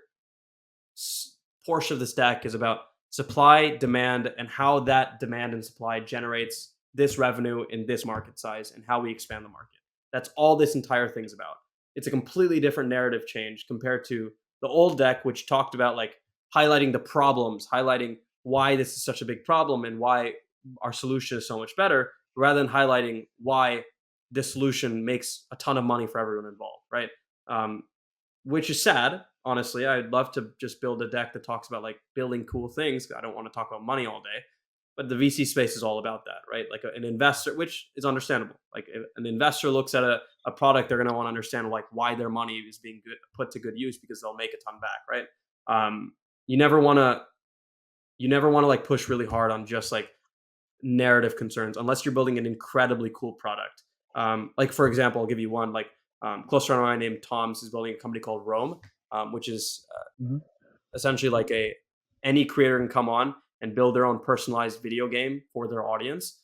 portion of this deck is about supply, demand, and how that demand and supply generates this revenue in this market size and how we expand the market. That's all this entire thing's about. It's a completely different narrative change compared to the old deck, which talked about like highlighting the problems, highlighting why this is such a big problem and why our solution is so much better, rather than highlighting why this solution makes a ton of money for everyone involved, right? Which is sad, honestly. I'd love to just build a deck that talks about like building cool things. I don't want to talk about money all day, but the VC space is all about that, right? Like an investor, which is understandable. Like if an investor looks at a product, they're going to want to understand like why their money is being put to good use, because they'll make a ton back, right? Um, you never want to like push really hard on just like narrative concerns unless you're building an incredibly cool product. Like for example, I'll give you one. Like close friend of mine named Tom's is building a company called Rome, which is Mhm. essentially like any creator can come on and build their own personalized video game for their audience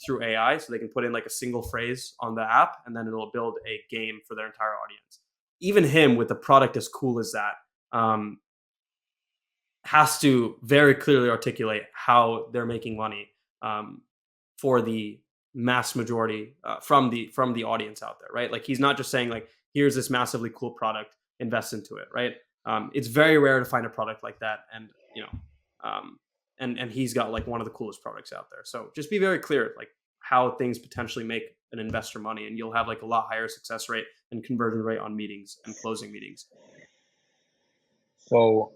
through AI. So they can put in like a single phrase on the app, and then it'll build a game for their entire audience. Even him, with a product as cool as that, has to very clearly articulate how they're making money um, for the mass majority from the audience out there, right? Like he's not just saying like, here's this massively cool product, invest into it, right? It's very rare to find a product like that, and um, and he's got like one of the coolest products out there. So just be very clear like how things potentially make an investor money, and you'll have like a lot higher success rate and conversion rate on meetings and closing meetings. So,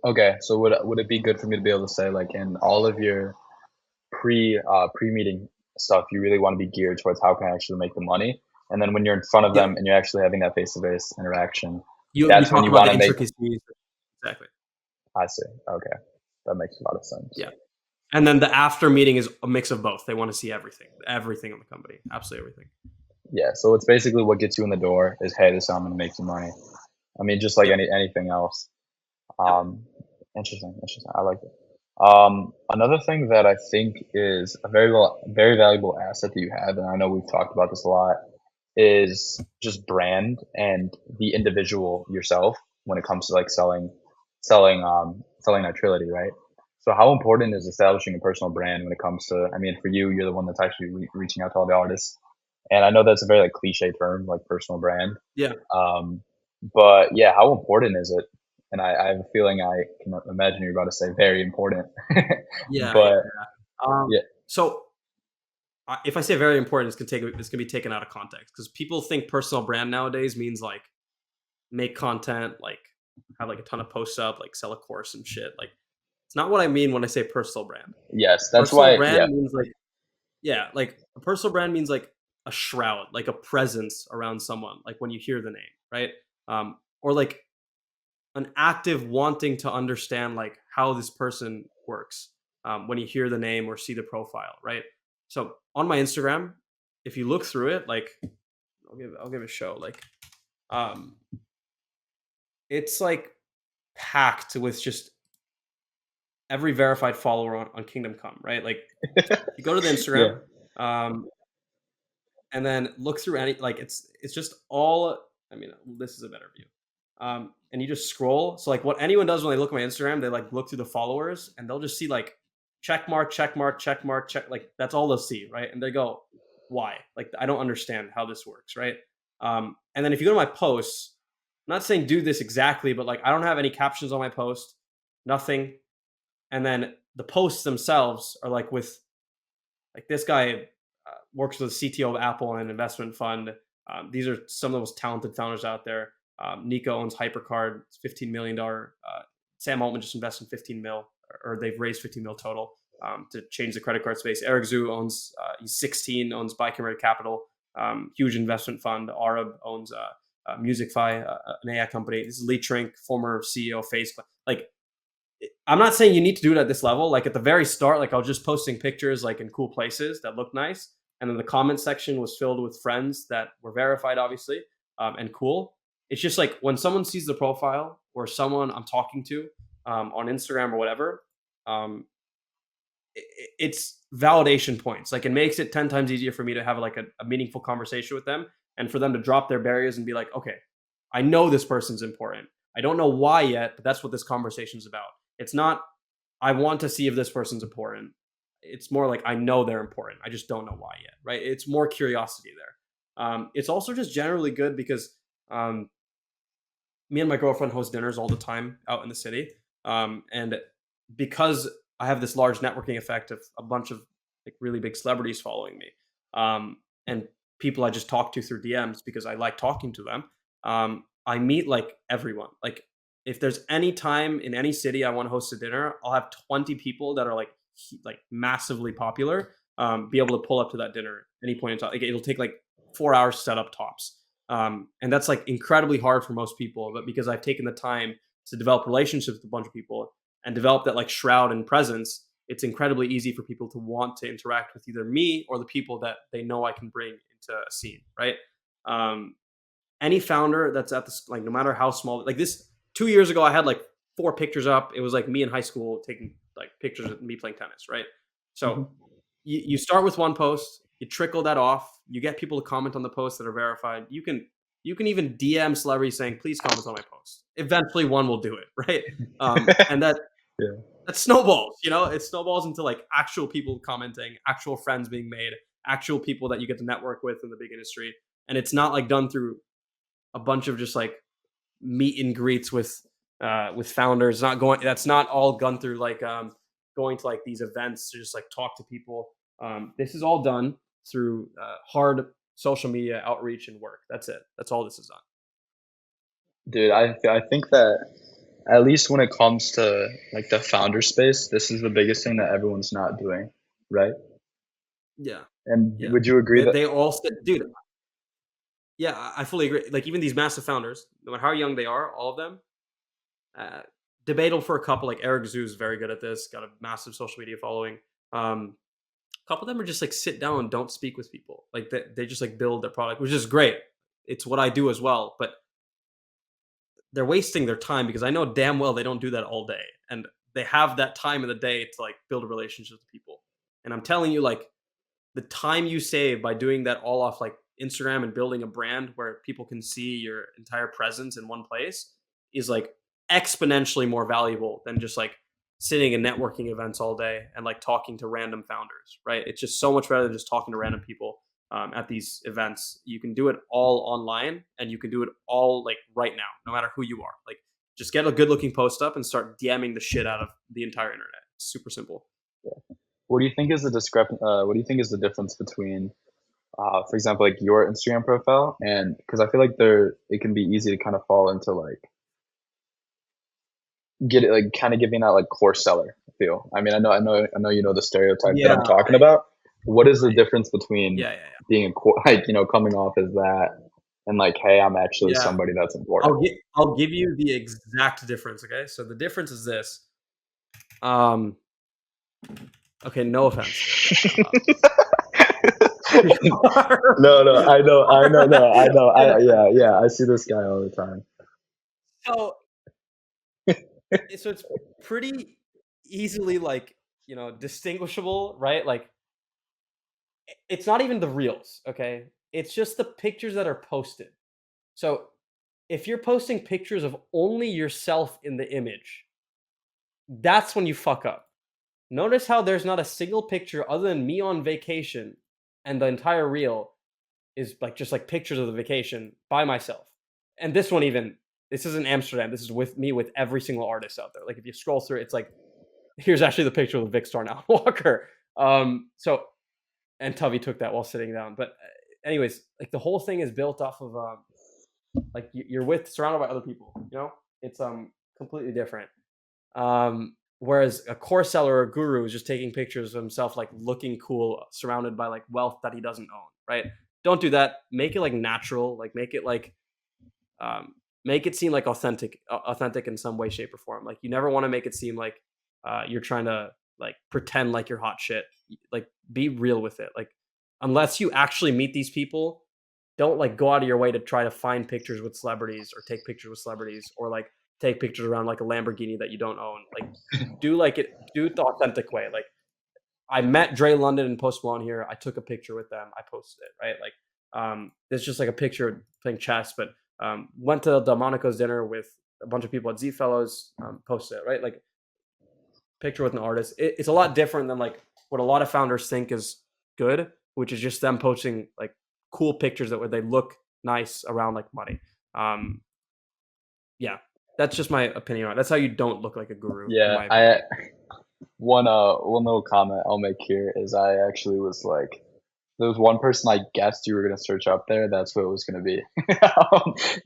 okay, so would it be good for me to be able to say like in all of your pre meeting stuff, you really want to be geared towards how can I actually make the money, and then when you're in front of Yeah, them and you're actually having that face to face interaction, you that's when talk you about want the to make. intricacies. Exactly. I see. Okay, that makes a lot of sense. Yeah. And then the after meeting is a mix of both. They want to see everything in the company, absolutely everything. Yeah, so it's basically what gets you in the door is, hey, this is how I'm gonna make some money. I mean, just like Yep. anything else. Yep. Um, interesting. I like it. Another thing that I think is a very valuable asset that you have, and I know we've talked about this a lot, is just brand and the individual yourself when it comes to like selling Nitrility, right? So how important is establishing a personal brand when it comes to, I mean, for you, you're the one that's actually reaching out to all the artists. And I know that's a very like cliche term, like personal brand. Yeah. Um, but yeah, how important is it? And I have a feeling I can imagine you're about to say very important. Yeah. Yeah. But Um, yeah, so if I say very important, it's gonna be taken out of context, because people think personal brand nowadays means like make content, like have like a ton of posts up, like sell a course and shit. Like it's not what I mean when I say personal brand. yes, that's Personal why. Yeah, brand means like, yeah, like a personal brand means like a shroud, like a presence around someone, like when you hear the name, right? Or like an active wanting to understand like how this person works when you hear the name or see the profile, right? So on my Instagram, if you look through it, like I'll give a show, like um, it's like packed with just every verified follower on Kingdom Come, right? Like you go to the yeah. Instagram, um, and then look through any, like it's just all. I mean, this is a better view. And you just scroll. So like what anyone does when they look at my Instagram, they like look through the followers and they'll just see like check mark, check mark, check mark, check. Like that's all they'll see, right? And they go, why? Like I don't understand how this works, right? And then if you go to my posts, I'm not saying do this exactly, but like I don't have any captions on my post, nothing. And then the posts themselves are like with like this guy works with the CTO of Apple and an investment fund. These are some of the most talented founders out there. Nico owns Hypercard, it's $15 million Sam Altman just invested in 15 mil, or they've raised 15 mil total to change the credit card space. Eric Zhu owns, he's 16, owns Buy Converted Capital, huge investment fund. Arab owns MusicFi, an AI company. This is Lee Trink, former CEO of Facebook. Like, I'm not saying you need to do it at this level. Like at the very start, like I was just posting pictures like in cool places that looked nice, and then the comment section was filled with friends that were verified, obviously, and cool. It's just like when someone sees the profile or someone I'm talking to on Instagram or whatever, um, it's validation points. Like it makes it 10 times easier for me to have like a meaningful conversation with them, and for them to drop their barriers and be like, okay, I know this person's important. I don't know why yet, but that's what this conversation is about. It's not, I want to see if this person's important. It's more like I know they're important. I just don't know why yet, right? It's more curiosity there. It's also just generally good because um, me and my girlfriend host dinners all the time out in the city. And because I have this large networking effect of a bunch of like really big celebrities following me, and people I just talk to through DMs because I like talking to them, I meet like everyone. Like if there's any time in any city I want to host a dinner, I'll have 20 people that are like massively popular be able to pull up to that dinner any point in time. Like it'll take like 4 hours to set up tops. And that's like incredibly hard for most people. But because I've taken the time to develop relationships with a bunch of people and develop that like shroud and presence, it's incredibly easy for people to want to interact with either me or the people that they know I can bring into a scene, right? Um, any founder that's at this, like no matter how small, like this 2 years ago, I had like 4 pictures up. It was like me in high school taking like pictures of me playing tennis, right? So Mhm. you start with one post, you trickle that off, you get people to comment on the posts that are verified. You can even DM celebrities saying, please comment on my post. Eventually one will do it, right? And Yeah. that snowballs, it snowballs into like actual people commenting, actual friends being made, actual people that you get to network with in the big industry. And it's not like done through a bunch of just like meet and greets with founders. Not going. That's not all done through like going to like these events to just like talk to people. This is all done through hard social media outreach and work. That's it. That's all this is on. Dude, I think that at least when it comes to like the founder space, this is the biggest thing that everyone's not doing, right? Yeah, And yeah. would you agree They, that? they all sit, dude. Yeah, I fully agree. Like even these massive founders, no matter how young they are, all of them, uh, debatable for a couple. Like Eric Zhu is very good at this. Got a massive social media following. A couple of them are just like sit down and don't speak with people. Like they just like build their product, which is great. It's what I do as well. But they're wasting their time because I know damn well they don't do that all day. And they have that time in the day to like build a relationship with people. And I'm telling you, like the time you save by doing that all off like Instagram and building a brand where people can see your entire presence in one place is like exponentially more valuable than just like sitting in networking events all day and like talking to random founders, right? It's just so much better than just talking to random people at these events. You can do it all online and you can do it all like right now, no matter who you are. Like just get a good looking post up and start DMing the shit out of the entire internet. It's super simple. What do you think is the What do you think is the difference between, for example, like your Instagram profile and because I feel like it can be easy to kind of fall into like get it like kind of giving that like course seller feel. I mean, I know you know the stereotype that Yeah, I'm talking about. What is the difference between yeah, yeah, yeah. being like coming off as that and like, hey, I'm actually Yeah. somebody that's important. I'll give you the exact difference, okay? So the difference is this. Um, okay, no offense. Uh, No, no, no, I know, yeah, I see this guy all the time. so so it's pretty easily like, distinguishable, right? Like it's not even the reels, okay? It's just the pictures that are posted. So if you're posting pictures of only yourself in the image, that's when you fuck up. Notice how there's not a single picture other than me on vacation, and the entire reel is like just like pictures of the vacation by myself. And this isn't Amsterdam. This is with me with every single artist out there. Like if you scroll through, it's like here's actually the picture of the Vikkstar now Walker. So and Tubby took that while sitting down. But anyways, like the whole thing is built off of like you're with surrounded by other people. It's completely different. Whereas a course seller or guru is just taking pictures of himself, like looking cool, surrounded by like wealth that he doesn't own, right? Don't do that. Make it like natural, like um, make it seem like authentic in some way, shape, or form. Like you never want to make it seem like you're trying to like pretend like you're hot shit. Like be real with it. Like unless you actually meet these people, don't like go out of your way to try to find pictures with celebrities or take pictures with celebrities or like take pictures around like a Lamborghini that you don't own. Like do it the authentic way. Like I met Dre London and Post Malone here. I took a picture with them. I posted it, right? Like it's just like a picture playing chess, but went to Delmonico's dinner with a bunch of people at Z Fellows, posted it, right? Like picture with an artist. It's a lot different than like what a lot of founders think is good, which is just them posting like cool pictures that where they look nice around like money. Um, yeah, that's just my opinion on it. That's how you don't look like a guru, in Yeah, my I opinion. one little comment I'll make here is I actually was like, there was one person I guessed you were gonna search up there. That's what it was gonna be.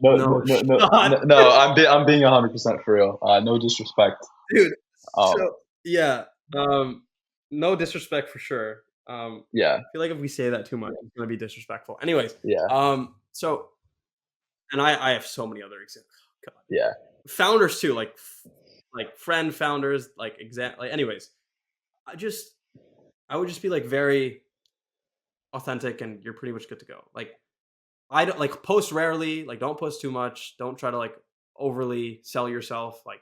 No, no, No no, no, shot, no, no. I'm being 100% for real. No disrespect. dude. Um, So yeah, um, no disrespect for sure. yeah, I feel like if we say that too much, it's gonna be disrespectful. Anyways, yeah, so and I have so many other examples. God. yeah, Founders too, like friend founders, like like anyways, I just I would just be like very authentic and you're pretty much good to go. Like I don't like post rarely, like don't post too much. Don't try to like overly sell yourself. Like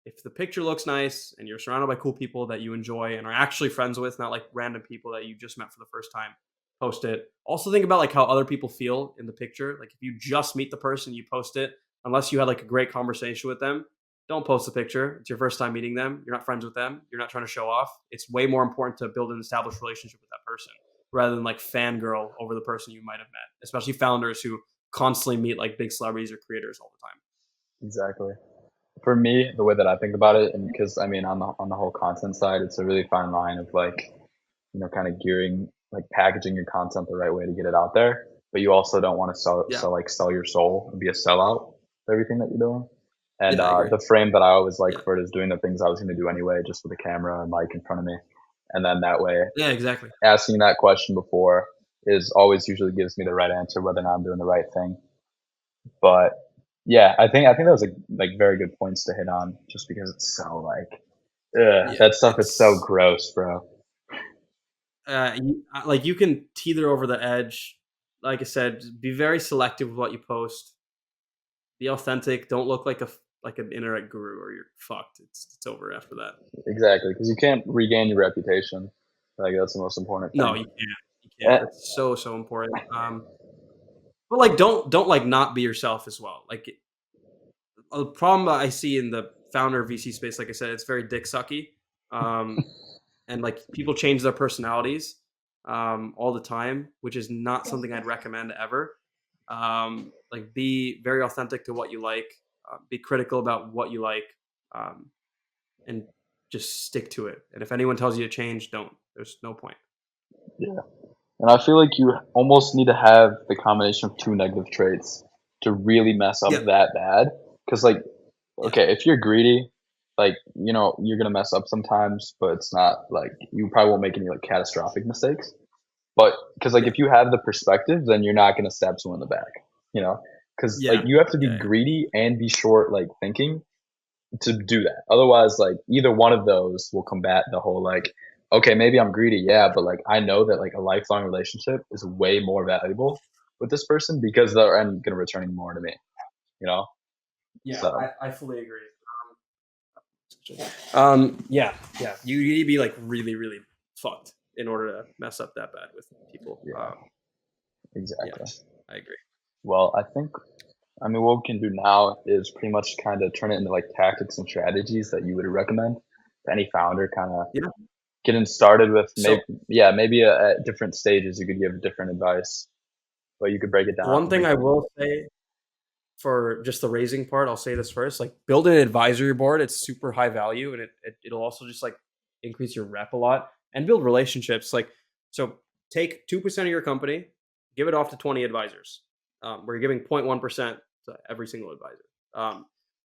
if the picture looks nice and you're surrounded by cool people that you enjoy and are actually friends with, not like random people that you just met for the first time, post it. Also think about like how other people feel in the picture. Like if you just meet the person, you post it, unless you had like a great conversation with them, don't post the picture. It's your first time meeting them. You're not friends with them. You're not trying to show off. It's way more important to build an established relationship with that person rather than like fangirl over the person you might have met, especially founders who constantly meet like big celebrities or creators all the time. exactly. For me, the way that I think about it, and because I mean, on the whole content side, it's a really fine line of like, kind of gearing, like packaging your content the right way to get it out there. But you also don't want to Yeah. sell your soul and be a sellout for everything that you're doing. And Yeah, I agree. the frame that I always like Yeah. for it is doing the things I was going to do anyway, just with a camera and mic in front of me. And then that way, Yeah, exactly. asking that question before is always usually gives me the right answer, whether or not I'm doing the right thing. But yeah, I think that was like very good points to hit on, just because it's so like, Yeah. that stuff is so It's gross, bro. like you can teeter over the edge. Like I said, just be very selective with what you post. Be authentic. Don't look like like an internet guru or you're fucked. It's over after that. Exactly, because you can't regain your reputation. Like that's the most important No, thing. you can't. You can't. Eh, That's so important. But like don't like not be yourself as well. Like a problem that I see in the founder VC space, like I said, it's very dick sucky. Um, and like people change their personalities all the time, which is not something I'd recommend ever. Like be very authentic to what you like, be critical about what you like, um, and just stick to it. And if anyone tells you to change, don't. There's no point. yeah, and I feel like you almost need to have the combination of two negative traits to really mess up Yeah, that bad. Because like, yeah, okay, if you're greedy, like you're gonna mess up sometimes, but it's not like you probably won't make any like catastrophic mistakes. But because like yeah, if you have the perspective, then you're not gonna stab someone in the back, you know. Because like yeah, you have to be yeah, yeah. greedy and be short like thinking to do that. Otherwise, like either one of those will combat the whole like, okay, maybe I'm greedy, yeah, but like I know that like a lifelong relationship is way more valuable with this person because they're gonna returning more to me, you know. Yeah, So I fully agree. Yeah, yeah. You need to be like really, really fucked in order to mess up that bad with people. yeah, Yeah, exactly. I agree. Well, I mean, what we can do now is pretty much kind of turn it into like tactics and strategies that you would recommend to any founder, kind of Yeah. getting started with. So Maybe, yeah, maybe at different stages you could give different advice, but you could break it down. one thing I will say for just the raising part, I'll say this first: like build an advisory board. It's super high value, and it'll also just like increase your rep a lot and build relationships. Like so, take 2% of your company, give it off to 20 advisors. We're giving 0.1% to every single advisor.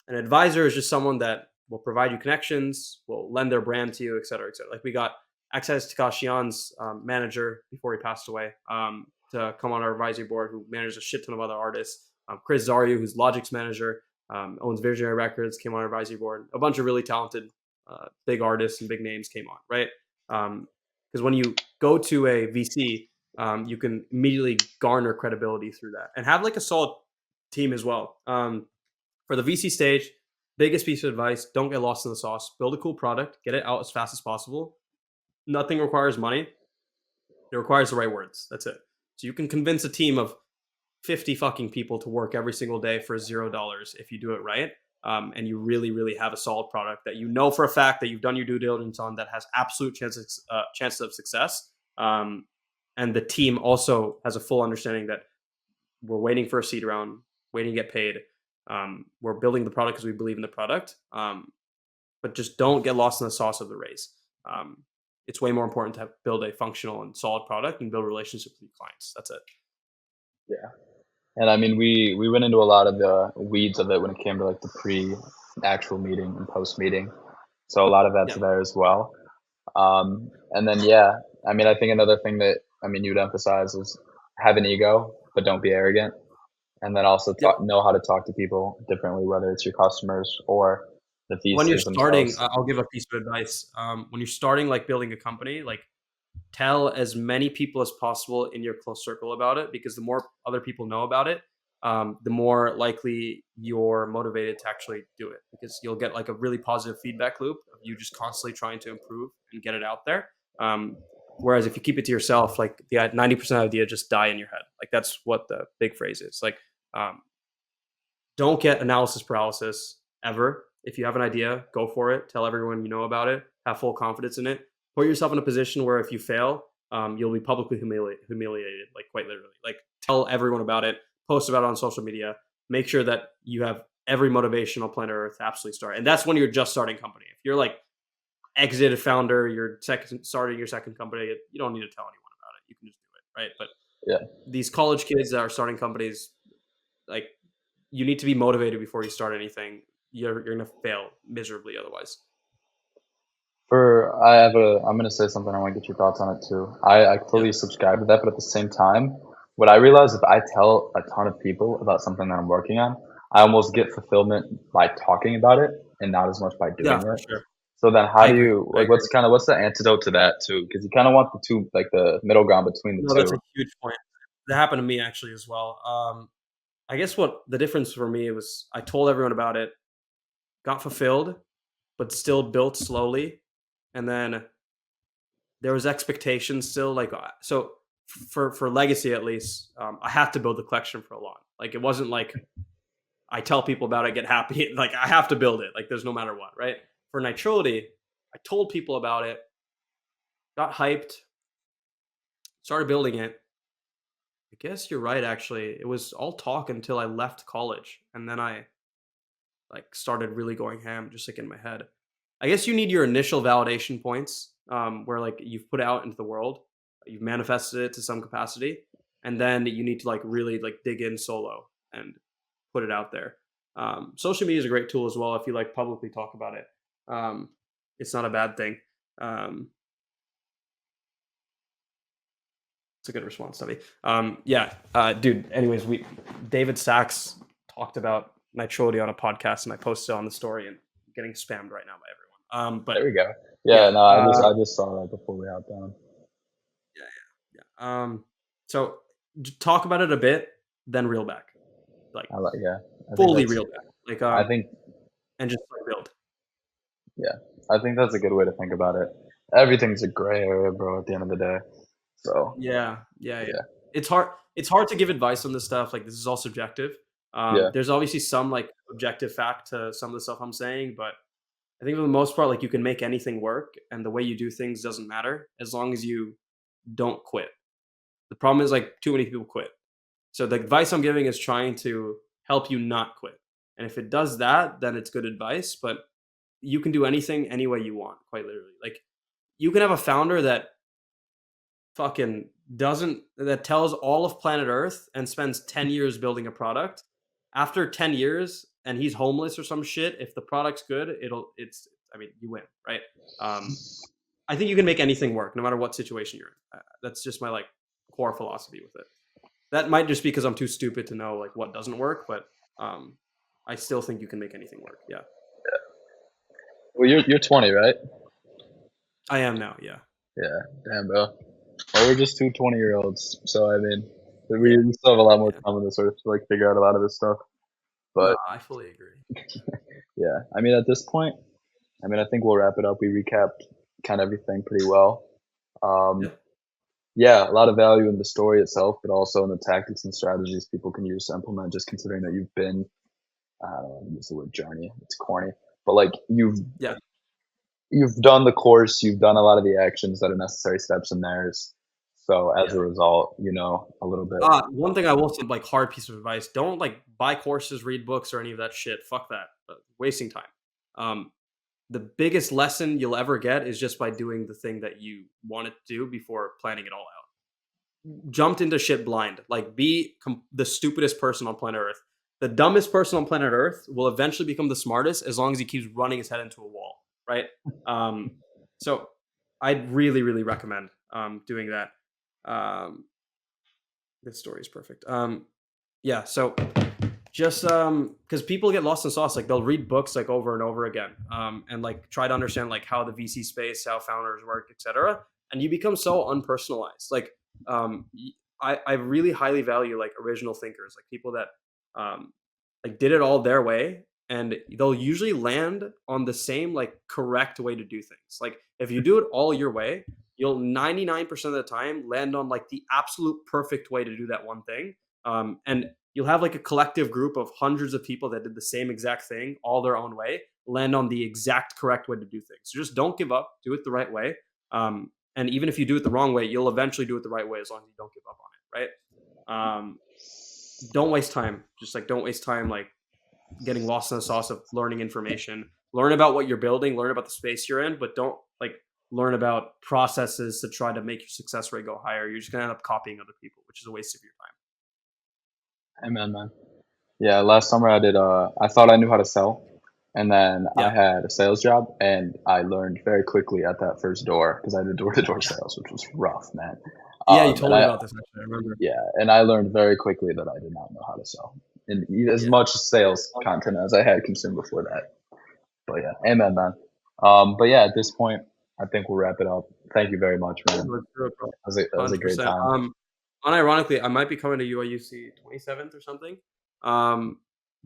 An advisor is just someone that will provide you connections, will lend their brand to you, et cetera, et cetera. Like we got Access Takashian's manager before he passed away to come on our advisory board, who manages a shit ton of other artists. Chris Zario, who's Logic's manager, owns Visionary Records, came on our advisory board. A bunch of really talented big artists and big names came on, right? Because when you go to a VC, you can immediately garner credibility through that and have like a solid team as well. For the VC stage, biggest piece of advice: don't get lost in the sauce. Build a cool product, get it out as fast as possible. Nothing requires money. It requires the right words. That's it. So you can convince a team of 50 fucking people to work every single day for $0 if you do it right. And you really, really have a solid product that you know for a fact that you've done your due diligence on, that has absolute chances of success. And the team also has a full understanding that we're waiting for a seed round, waiting to get paid. We're building the product because we believe in the product. But just don't get lost in the sauce of the race. It's way more important to build a functional and solid product and build relationships with your clients. That's it. Yeah. And I mean, we went into a lot of the weeds of it when it came to like the pre-actual meeting and post-meeting. So a lot of that's Yeah. there as well. And then, yeah, I mean, I think another thing that, I mean, you'd emphasize is have an ego, but don't be arrogant. And then also Yep. know how to talk to people differently, whether it's your customers or the When you're VCs starting, themselves. I'll give a piece of advice. When you're starting, like building a company, like tell as many people as possible in your close circle about it, because the more other people know about it, the more likely you're motivated to actually do it, because you'll get like a really positive feedback loop of you just constantly trying to improve and get it out there. Whereas if you keep it to yourself, like the 90% of idea just die in your head. Like that's what the big phrase is. Like, don't get analysis paralysis ever. If you have an idea, go for it. Tell everyone you know about it. Have full confidence in it. Put yourself in a position where if you fail, you'll be publicly humiliated, like quite literally. Like tell everyone about it. Post about it on social media. Make sure that you have every motivation on planet Earth to absolutely start. And that's when you're just starting company. If you're like exited founder, you're starting your second company, you don't need to tell anyone about it. You can just do it, right? But Yeah. these college kids that are starting companies, like you need to be motivated before you start anything. You're gonna fail miserably otherwise. I'm gonna say something. I want to get your thoughts on it too. I Yeah, fully subscribe to that, but at the same time, what I realize, if I tell a ton of people about something that I'm working on, I almost get fulfillment by talking about it and not as much by yeah, doing for it. sure. So then how I do agree. you I like agree. what's the antidote to that too? Because you kind of want the two, like the middle ground between the No, that's a two. huge point. That happened to me actually as well. I guess what the difference for me was, I told everyone about it, got fulfilled, but still built slowly, and then there was expectations still. Like so, for legacy at least, I had to build the collection for a lot. Like it wasn't like I tell people about it, get happy. Like I have to build it. Like there's no matter what, right? For Nitrility, I told people about it, got hyped, started building it. I guess you're right. Actually, it was all talk until I left college, and then I like started really going ham, just like in my head. I guess you need your initial validation points, where like you've put it out into the world, you've manifested it to some capacity, and then you need to like really like dig in solo and put it out there. Social media is a great tool as well if you like publicly talk about it. Um, it's not a bad thing. Um, it's a good response, Tubby. Yeah, dude. Anyways, we David Sachs talked about Nitrility on a podcast, and I posted on the story, and getting spammed right now by everyone. But There we go. Yeah, yeah, no, I just saw that before we hopped on. yeah, yeah, yeah. So talk about it a bit, then reel back, like Yeah, I think fully that's reel back, like I think and just like build. yeah, I think that's a good way to think about it. Everything's a gray area, bro, at the end of the day. So Yeah, yeah, yeah. yeah, It's hard. It's hard to give advice on this stuff. Like this is all subjective. yeah, There's obviously some like objective fact to some of the stuff I'm saying, but I think for the most part, like you can make anything work, and the way you do things doesn't matter as long as you don't quit. The problem is like too many people quit. So the advice I'm giving is trying to help you not quit. And if it does that, then it's good advice. But you can do anything any way you want, quite literally. Like you can have a founder that fucking doesn't that tells all of planet Earth and spends 10 years building a product. After 10 years and he's homeless or some shit, if the product's good, I mean, you win, right? I think you can make anything work no matter what situation you're in. That's just my like core philosophy with it. That might just be because I'm too stupid to know like what doesn't work, but I still think you can make anything work. Yeah, Well, you're 20, right? I am now. Yeah, Yeah, damn, bro. Well, we're just two 20-year-olds, so I mean, yeah, we still have a lot more yeah. time in this earth to like figure out a lot of this stuff. No, But I fully agree. yeah, I mean, at this point, I mean, I think we'll wrap it up. We recapped kind of everything pretty well. Yeah, Um, yeah, a lot of value in the story itself, but also in the tactics and strategies people can use to implement. Just considering that you've been, I don't know, use the word journey. It's corny, but like yeah. you've done the course, you've done a lot of the actions that are necessary steps in theirs. So as a Yeah. result, you know a little bit. One thing I will say, like hard piece of advice: don't like buy courses, read books, or any of that shit. Fuck that. Wasting time. Um, the biggest lesson you'll ever get is just by doing the thing that you wanted to do before planning it all out. Jumped into shit blind. Like be the stupidest person on planet Earth. The dumbest person on planet Earth will eventually become the smartest as long as he keeps running his head into a wall. Right. Um, so I'd really, really recommend doing that. Um, this story is perfect. Yeah, so just because people get lost in sauce, like they'll read books like over and over again, and like try to understand like how the VC space, how founders work, etc. And you become so unpersonalized. Like, I really highly value like original thinkers, like people that like did it all their way, and they'll usually land on the same like correct way to do things. Like if you do it all your way, you'll 99% of the time land on like the absolute perfect way to do that one thing. And you'll have like a collective group of hundreds of people that did the same exact thing all their own way, land on the exact correct way to do things. So just don't give up, do it the right way. And even if you do it the wrong way, you'll eventually do it the right way as long as you don't give up on it, right? Don't waste time. Just like don't waste time like getting lost in the sauce of learning information. Learn about what you're building, learn about the space you're in, but don't like learn about processes to try to make your success rate go higher. You're just gonna end up copying other people, which is a waste of your time. Amen, man. Yeah, last summer I did. I thought I knew how to sell, and then I Yeah. had a sales job, and I learned very quickly at that first door because I did door-to-door sales, which was rough, man. Yeah, you And told me about this actually. I remember. yeah, and I learned very quickly that I did not know how to sell, and as Yeah. much sales content as I had consumed before that. But yeah, amen, man. But yeah, at this point, I think we'll wrap it up. Thank you very much, man. Let's do it, bro. That was a great 100%. time. Unironically, I might be coming to UIUC 27th or something.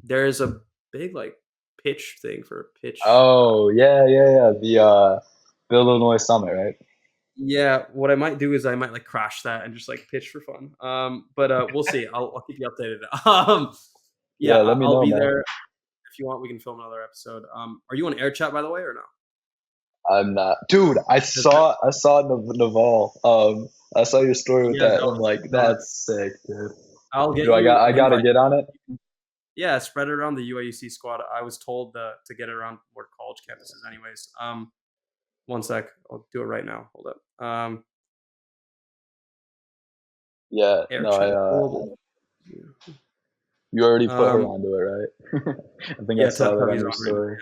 There's a big like pitch thing for pitch. Oh yeah. The Illinois Summit, right? Yeah, what I might do is I might like crash that and just like pitch for fun. But we'll see. I'll keep you updated. Yeah, Yeah, let me I'll know, be man. there. If you want, we can film another episode. Are you on air chat by the way or no? I'm not, dude. I saw Naval. I saw your story with Yeah, that. I'm no, like, no. that's sick, dude. I'll get Do you I an gotta invite. get on it? Yeah, spread it around the UIUC squad. I was told to get it around more college campuses, anyways. One sec, I'll do it right now. Hold up. Yeah, Air no, chat global. you already put her Um, onto it, right? I think I yeah, saw that on Tavi's your on right story.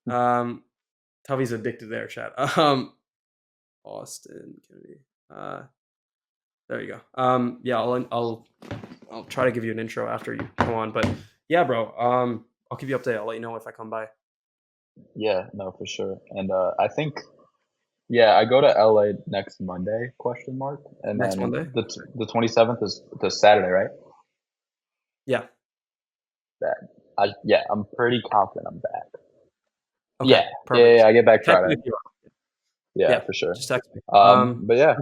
now. Tavi's addicted to air chat. Austin Kennedy. There you go. Yeah, I'll try to give you an intro after you come on. But yeah, bro. I'll keep you updated. I'll let you know if I come by. Yeah, no, for sure. And I think, yeah, I go to LA next Monday, question mark. And Next then Monday. the 27th is the Saturday, right? Yeah. That yeah, I'm pretty confident I'm back. Okay. Yeah, Perfect. I get back Text me Friday. if you are. Yeah, Yeah. for sure. Just text me. But yeah,